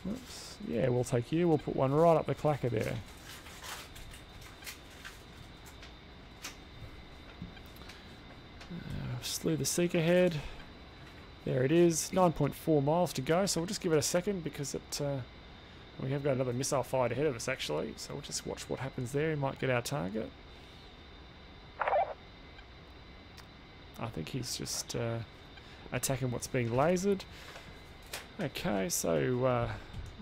Oops. Yeah, we'll take you. We'll put one right up the clacker there. Slew the seeker head. There it is. 9.4 miles to go, so we'll just give it a second because we have got another missile fired ahead of us actually, so we'll just watch what happens there. He might get our target. I think he's just attacking what's being lasered. Okay, so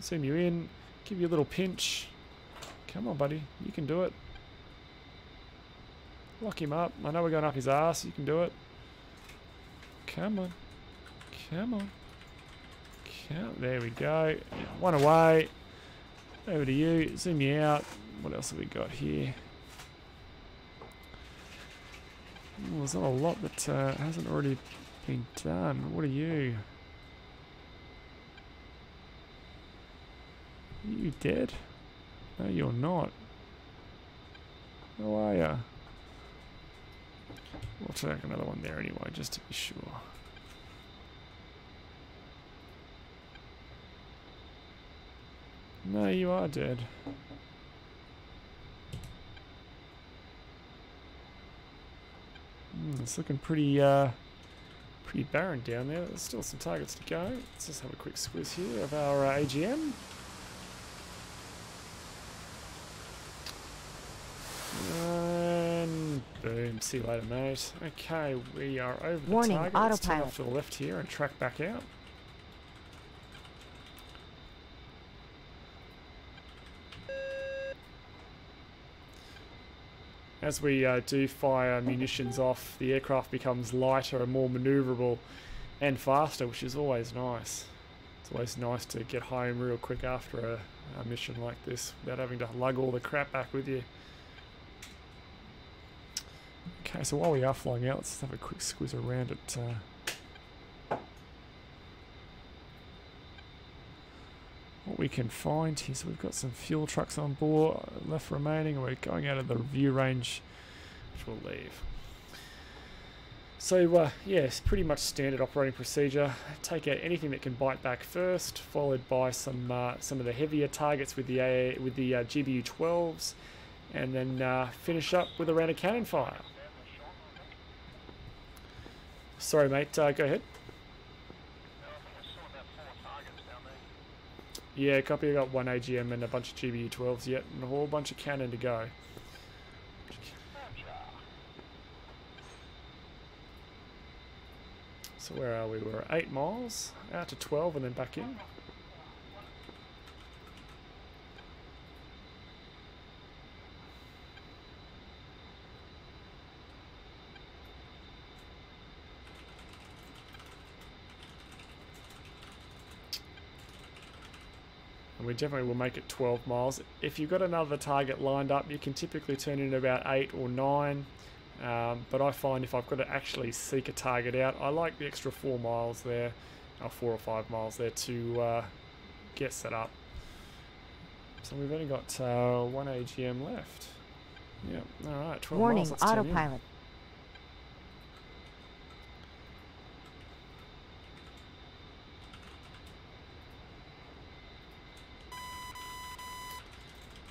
zoom you in, give you a little pinch. Come on, buddy, you can do it. Lock him up. I know we're going up his ass. You can do it. Come on. Come on. There we go. One away. Over to you. Zoom you out. What else have we got here? Oh, there's not a lot that hasn't already been done. What are you? Are you dead? No, you're not. How are ya? We'll take another one there anyway, just to be sure. No, you are dead. It's looking pretty pretty barren down there. There's still some targets to go. Let's just have a quick squiz here of our AGM. And boom, see you later, mate. Okay, we are over the Warning, target. Let's turn autopilot. off to the left here and track back out. As we do fire munitions off, the aircraft becomes lighter and more manoeuvrable and faster, which is always nice. It's always nice to get home real quick after a mission like this without having to lug all the crap back with you. Okay, so while we are flying out, let's just have a quick squiz around it. What we can find here. So we've got some fuel trucks on board left remaining, and we're going out of the view range, which we'll leave. So yeah, it's pretty much standard operating procedure. Take out anything that can bite back first, followed by some of the heavier targets with the GBU-12s, and then finish up with a round of cannon fire. Sorry, mate. Go ahead. Yeah, copy. I got one AGM and a bunch of GBU-12s yet, and a whole bunch of cannon to go. So where are we? We're 8 miles, out to 12 and then back in. And we definitely will make it 12 miles. If you've got another target lined up, you can typically turn in about 8 or 9. But I find if I've got to actually seek a target out, I like the extra 4 miles there, or 4 or 5 miles there to get set up. So we've only got 1 AGM left. Yep, alright, 12 Warning, miles. Let's turn in. autopilot.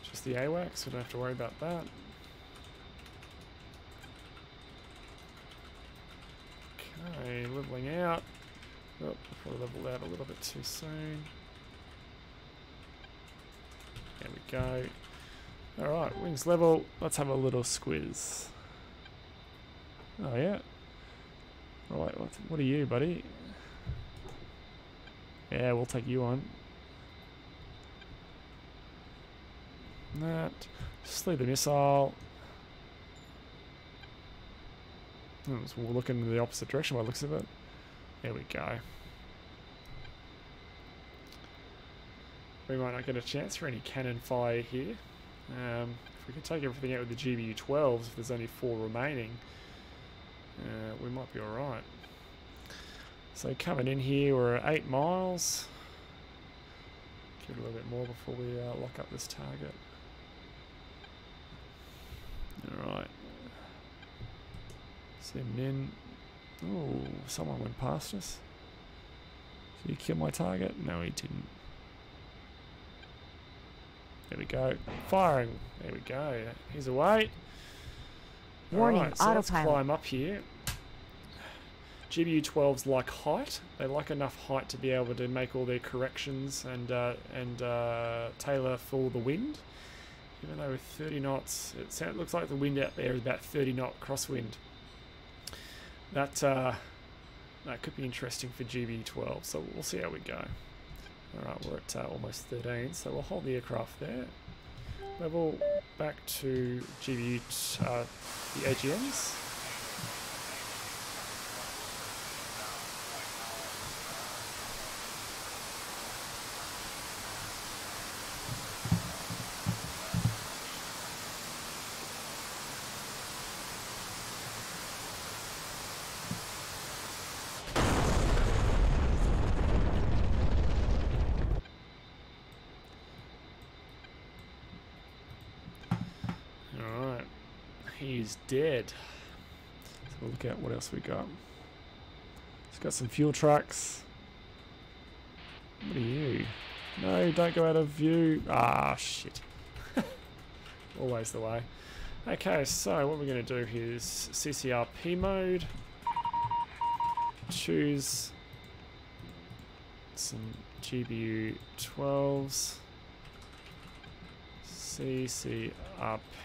Just the AWACS, we don't have to worry about that. Okay, leveling out. Oh, probably leveled out a little bit too soon. There we go. Alright, wings level. Let's have a little squiz. Oh yeah. Right, what are you, buddy? Yeah, we'll take you on. That. Just leave the missile. So we're looking in the opposite direction by the looks of it. There we go. We might not get a chance for any cannon fire here. If we can take everything out with the GBU-12s, if there's only 4 remaining, we might be alright. So coming in here, we're at 8 miles. Give it a little bit more before we lock up this target. Alright. Zooming in. Oh, someone went past us. Did he kill my target? No, he didn't. There we go. Firing. There we go. He's away. Warning, Alright, so let's autopilot. climb up here. GBU-12s like height. They like enough height to be able to make all their corrections and tailor for the wind. Even though with 30 knots, it looks like the wind out there is about 30 knot crosswind. That could be interesting for GBU-12, so we'll see how we go. Alright, we're at almost 13, so we'll hold the aircraft there. Level back to GBU, the AGMs. He's dead. So we'll look at what else we got. It's got some fuel trucks. What are you? No, don't go out of view. Ah, shit. Always the way. Okay, so what we're going to do here is CCRP mode. Choose some GBU 12s. CCRP,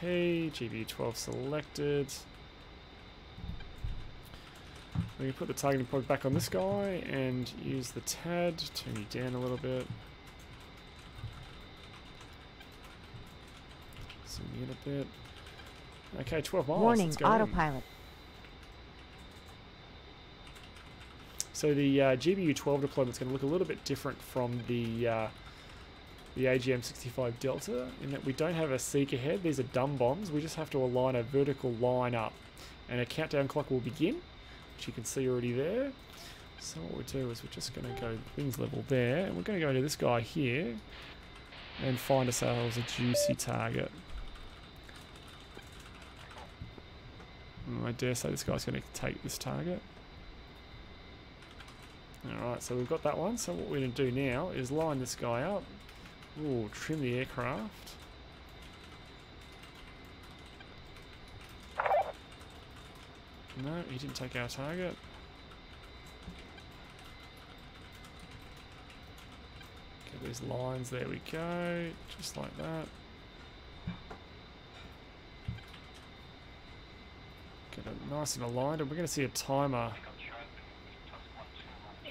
GBU12 selected. We can put the targeting point back on this guy and use the TAD, turn you down a little bit. Zoom in a bit. Okay, 12 miles. Warning, let's go autopilot. in. So the GBU12 deployment is going to look a little bit different from the AGM65 Delta in that we don't have a seeker head. These are dumb bombs. We just have to align a vertical line up and a countdown clock will begin, which you can see already there. So what we'll do is we're just going to go wings level there and we're going to go into this guy here and find ourselves a juicy target. I dare say this guy's going to take this target. Alright, so we've got that one. So what we're going to do now is line this guy up. Ooh, trim the aircraft. No, he didn't take our target. Get these lines, there we go. Just like that. Get it nice and aligned, and we're going to see a timer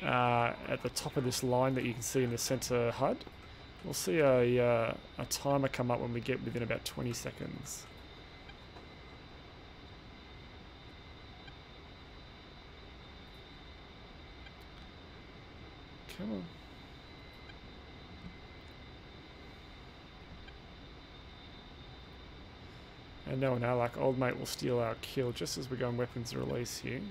at the top of this line that you can see in the center HUD. We'll see a timer come up when we get within about 20 seconds. Come on. And no, like old mate will steal our kill just as we're going weapons release here.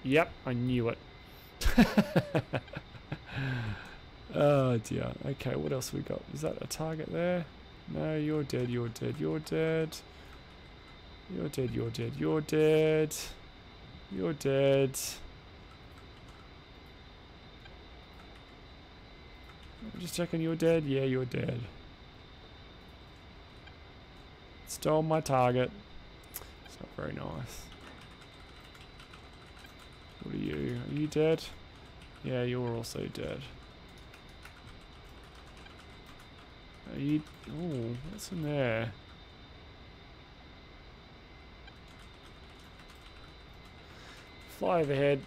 Yep, I knew it. Oh dear. Okay, what else we got? Is that a target there? No, you're dead, you're dead, you're dead. You're dead, you're dead, you're dead. You're dead. I'm just checking you're dead. Yeah, you're dead. Stole my target. It's not very nice. What are you? Are you dead? Yeah, you're also dead. Are you... Ooh, what's in there? Fly overhead.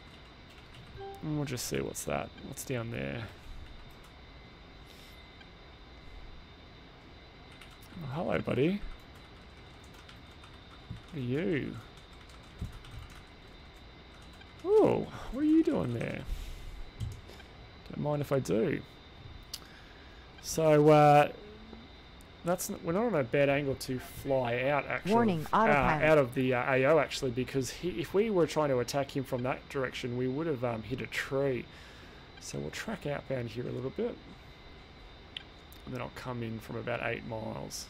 And we'll just see what's that. What's down there? Oh, hello, buddy. What are you? Oh, what are you doing there? Don't mind if I do. So, we're not on a bad angle to fly out, actually. Warning, autopilot. Out of the AO, actually, because if we were trying to attack him from that direction, we would have hit a tree. So we'll track outbound here a little bit. And then I'll come in from about 8 miles.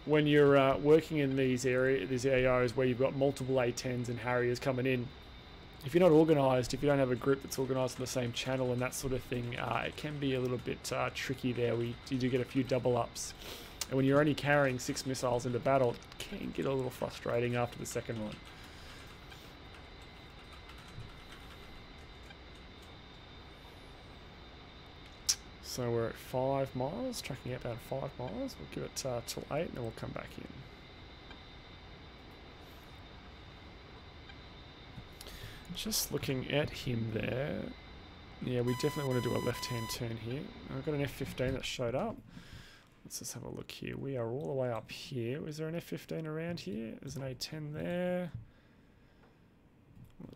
When you're working in these AOs where you've got multiple A10s and Harriers coming in, if you're not organised, if you don't have a group that's organised on the same channel and that sort of thing, it can be a little bit tricky there. You do get a few double ups. And when you're only carrying 6 missiles into battle, it can get a little frustrating after the second one. So we're at 5 miles, tracking out about 5 miles. We'll give it till 8 and then we'll come back in. Just looking at him there. Yeah, we definitely want to do a left-hand turn here. I've got an F-15 that showed up. Let's just have a look here. We are all the way up here. Is there an F-15 around here? There's an A-10 there.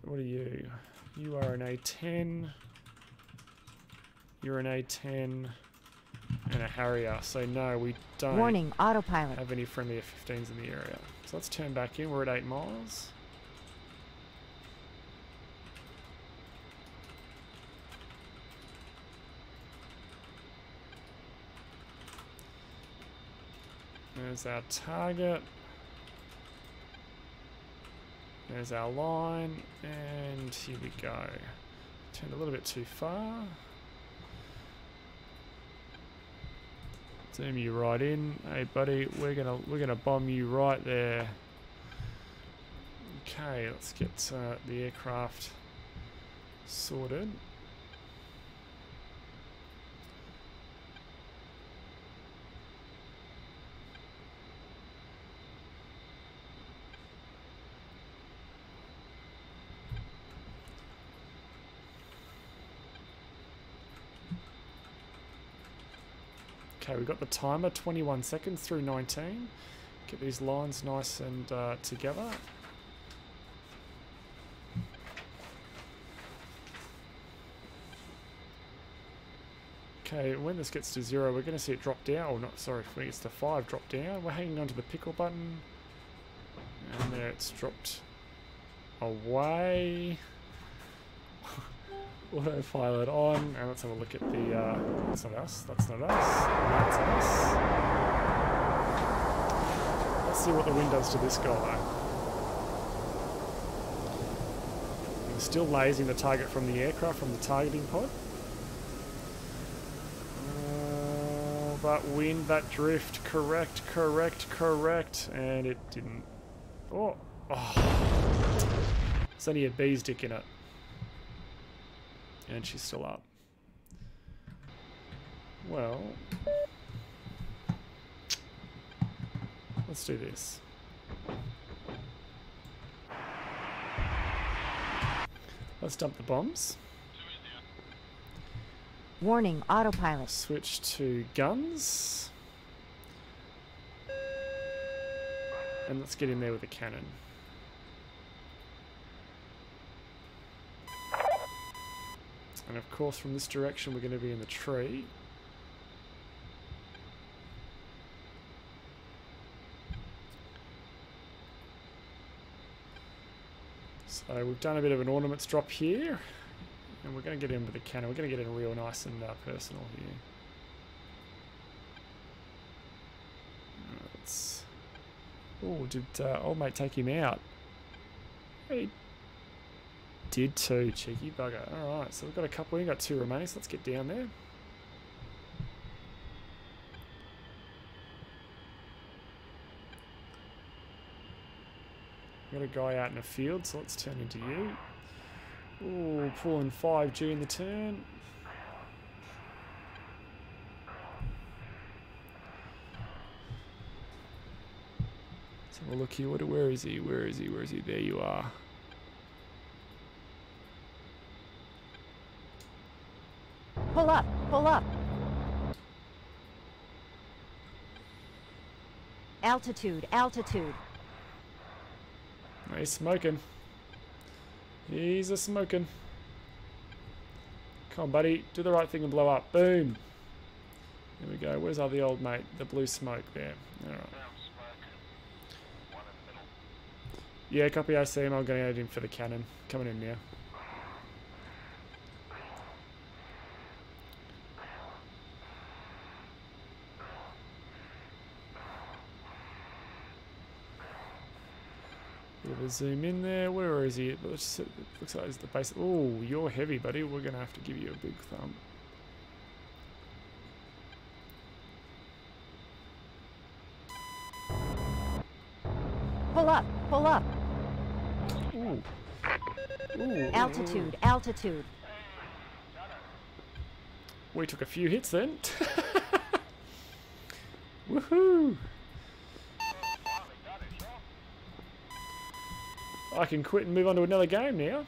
What are you? You are an A-10. You're an A-10 and a Harrier. So no, we don't Warning, autopilot. have any friendly F-15s in the area. So let's turn back in. We're at 8 miles. There's our target. There's our line, and here we go. Turned a little bit too far. Zoom you right in. Hey buddy, we're gonna bomb you right there. Okay, let's get the aircraft sorted. Okay, we've got the timer, 21 seconds through 19. Get these lines nice and together. Okay, when this gets to 0, we're going to see it drop down. Or not, sorry, when it gets to 5, drop down. We're hanging onto the pickle button. And there it's dropped away. Autopilot on, and let's have a look at the, that's not us, that's not us, that's us. Let's see what the wind does to this guy. We're still lasing the target from the aircraft, from the targeting pod. That wind, that drift, correct, and it didn't. Oh. It's only a bee's dick in it. And she's still up. Well, let's do this. Let's dump the bombs. Warning, autopilot. Switch to guns. And let's get in there with a cannon. And of course from this direction we're going to be in the tree. So we've done a bit of an ornaments drop here. And we're going to get in with the cannon. We're going to get in real nice and personal here. Let's... Oh, did old mate take him out? Hey. Did too, cheeky bugger. Alright, so we've got a couple, we've got 2 remaining, so let's get down there. We've got a guy out in a field, so let's turn into you. Ooh, pulling 5G in the turn. Let's have a look here. Where is he? Where is he? Where is he? There you are. Pull up, pull up. Altitude, altitude. He's smoking. He's a smoking. Come on, buddy. Do the right thing and blow up. Boom. There we go. Where's the old mate? The blue smoke there. Alright. Yeah, copy. I see him. I'm going to add him for the cannon. Coming in now. Bit of a zoom in there. Where is he? It looks like it's the base. Oh, you're heavy, buddy. We're going to have to give you a big thumb. Pull up, pull up. Ooh. Ooh. Altitude, altitude. we took a few hits then. Woohoo! I can quit and move on to another game now.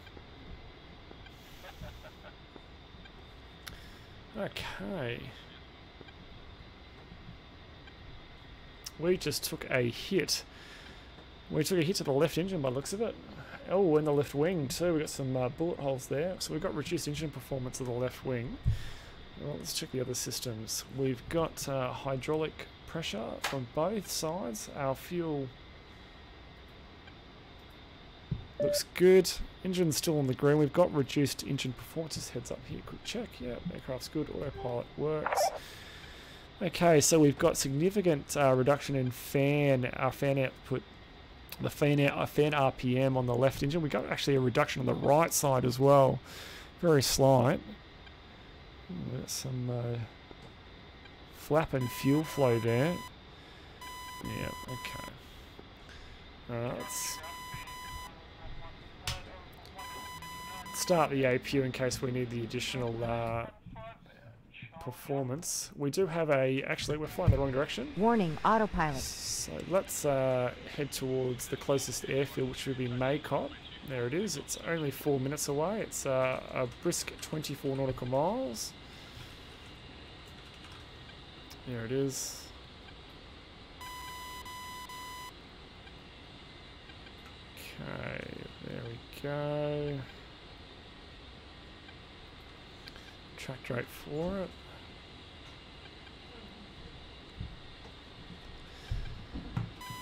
Okay. We just took a hit. We took a hit to the left engine by the looks of it. Oh, and the left wing too. We got some bullet holes there. So we've got reduced engine performance of the left wing. Well, let's check the other systems. We've got hydraulic pressure from both sides. Our fuel looks good. Engine's still on the green. We've got reduced engine performance. Just heads up here. Quick check. Yeah, aircraft's good. Autopilot works. Okay, so we've got significant reduction in fan output. The fan RPM on the left engine. We got actually a reduction on the right side as well. Very slight. Got some flap and fuel flow there. Yeah, okay. Alright, let's start the APU in case we need the additional performance. We do have actually we're flying the wrong direction. Warning, autopilot. So let's head towards the closest airfield, which would be Maycop. There it is. It's only 4 minutes away. It's a brisk 24 nautical miles. There it is. Okay, there we go. Track rate for it.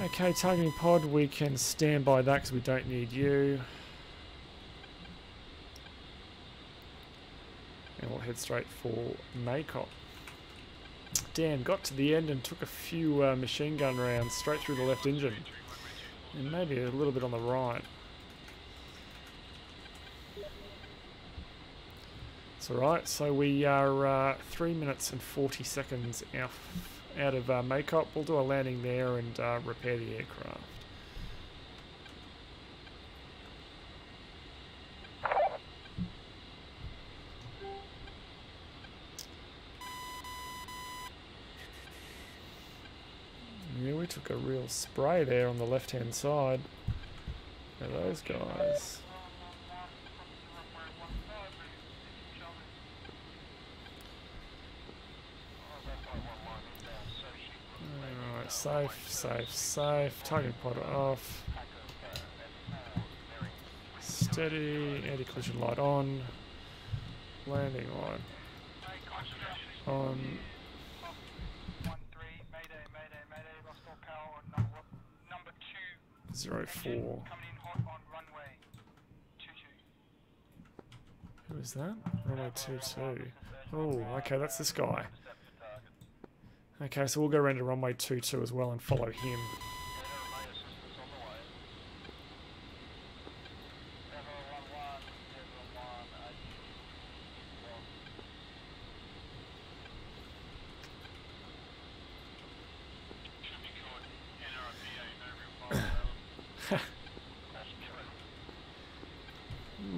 Okay, targeting pod, we can stand by that because we don't need you. And we'll head straight for Maycop. Dan got to the end and took a few machine gun rounds straight through the left engine. And maybe a little bit on the right. It's alright, so we are 3 minutes and 40 seconds out of Maycop. We'll do a landing there and repair the aircraft. Yeah, we took a real spray there on the left hand side. Look at those guys. Alright, safe. Target pod off. Steady, anti-collision light on. Landing light on. 04. Who is that? Runway 22. Oh, okay, that's this guy. Okay, so we'll go around to runway 22 as well and follow him.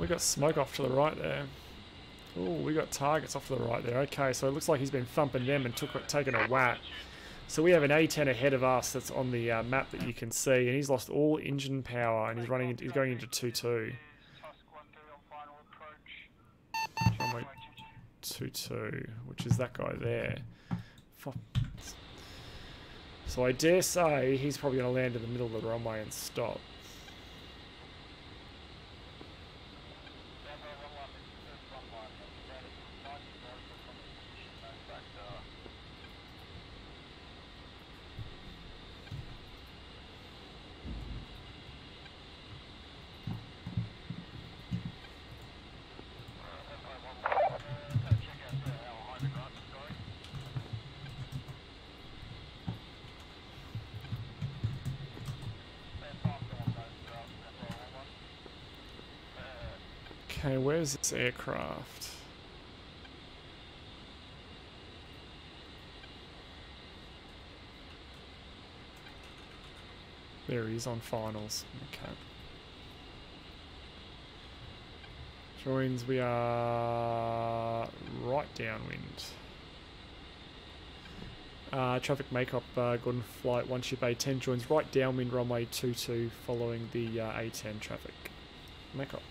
We got smoke off to the right there. Oh, we got targets off to the right there. Okay, so it looks like he's been thumping them and taken a whack. So we have an A10 ahead of us that's on the map that you can see, and he's lost all engine power and he's going into 2-2. Runway 2-2, which is that guy there. So I dare say he's probably going to land in the middle of the runway and stop. Okay, where's this aircraft? There he is on finals. Okay. Joins, we are right downwind. Traffic makeup, Gordon Flight 1 Ship A10 joins right downwind runway 22 following the A10 traffic makeup.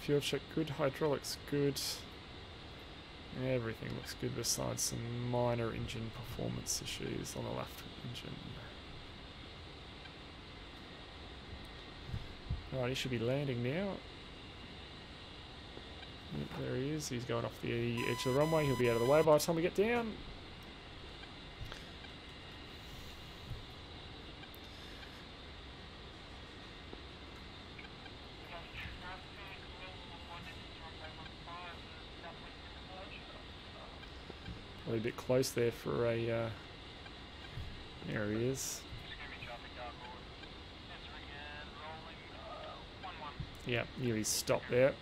Fuel check good, hydraulics good. Everything looks good besides some minor engine performance issues on the left engine. Alright, he should be landing now. Yep, there he is. He's going off the edge of the runway. He'll be out of the way by the time we get down. A bit close there for a. There he is. Yeah, he's stopped there.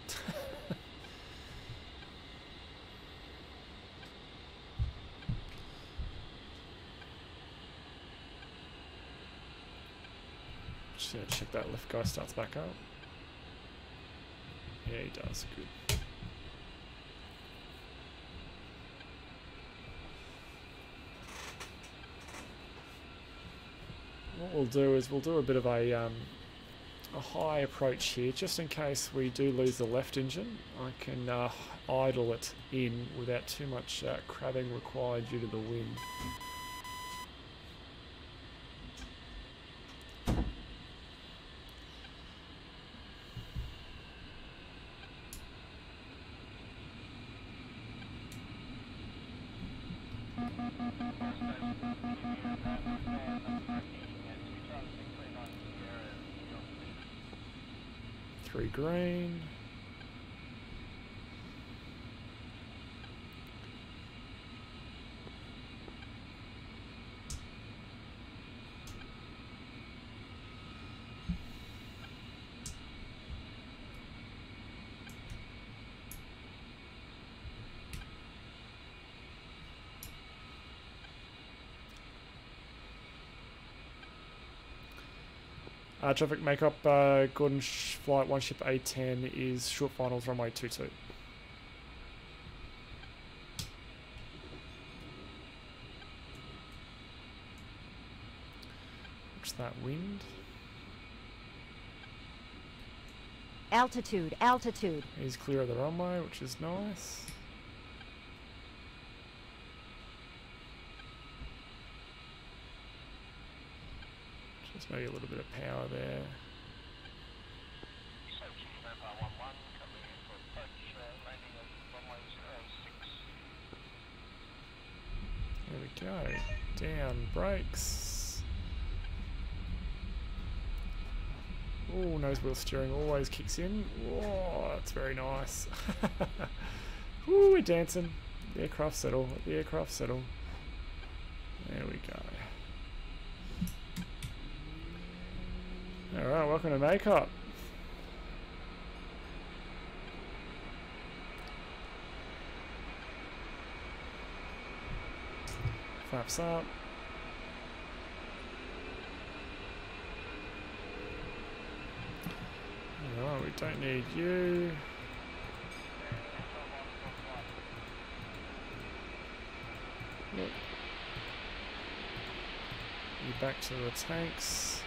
Just gonna check that left guy starts back up. Yeah, he does. Good. What we'll do is we'll do a bit of a high approach here, just in case we do lose the left engine. I can idle it in without too much crabbing required due to the wind. Three green. Traffic makeup, Gordon Flight 1 Ship A10 is short finals runway 22. Watch that wind. Altitude, altitude. He's clear of the runway, which is nice. Just maybe a little bit of power there. There we go. Down, brakes. Oh, nose wheel steering always kicks in. Oh, that's very nice. Ooh, we're dancing. The aircraft settle. Let the aircraft settle. There we go. Alright, welcome to makeup. Flaps up. Alright, we don't need you. Look. You back to the tanks.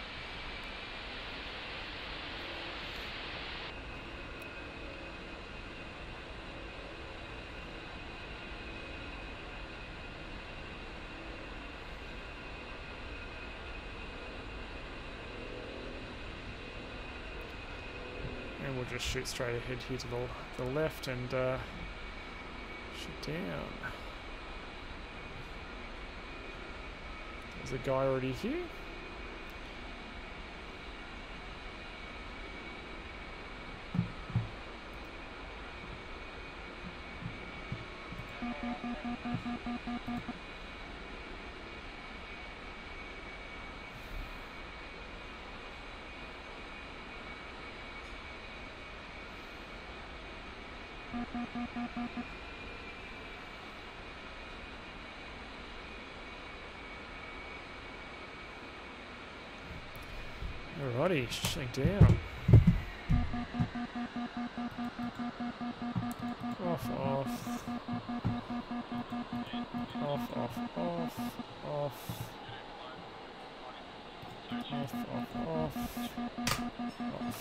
And we'll just shoot straight ahead here to the left and shoot down. There's a guy already here. Alrighty, shake down. Off, off. Off, off, off, off. Off, off, off. Off.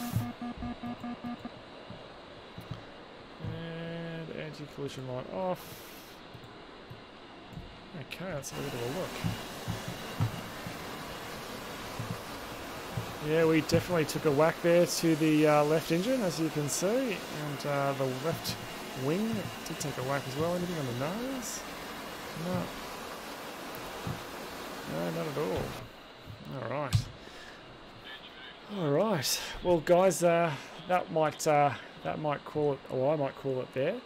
And anti-collision light off. Okay, let's have a bit of a look. Yeah, we definitely took a whack there to the left engine, as you can see, and the left wing did take a whack as well. Anything on the nose? No. No, not at all. Alright. Alright. Well, guys, that might call it, or I might call it there.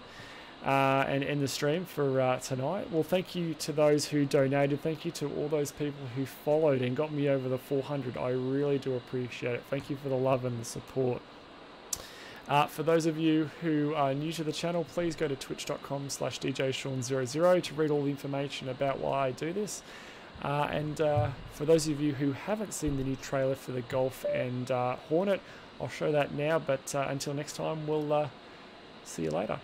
And end the stream for tonight. Well, thank you to those who donated. Thank you to all those people who followed and got me over the 400. I really do appreciate it. Thank you for the love and the support. For those of you who are new to the channel, please go to twitch.com/DJSean00 to read all the information about why I do this. And for those of you who haven't seen the new trailer for the Golf and Hornet, I'll show that now. But until next time, we'll see you later.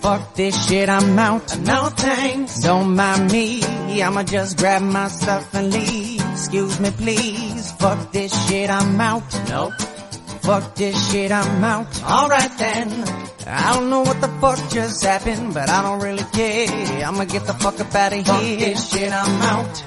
Fuck this shit, I'm out. No thanks. Don't mind me. I'ma just grab my stuff and leave. Excuse me, please. Fuck this shit, I'm out. Nope. Fuck this shit, I'm out. Alright then. I don't know what the fuck just happened, but I don't really care. I'ma get the fuck up out of here. Fuck this shit, I'm out.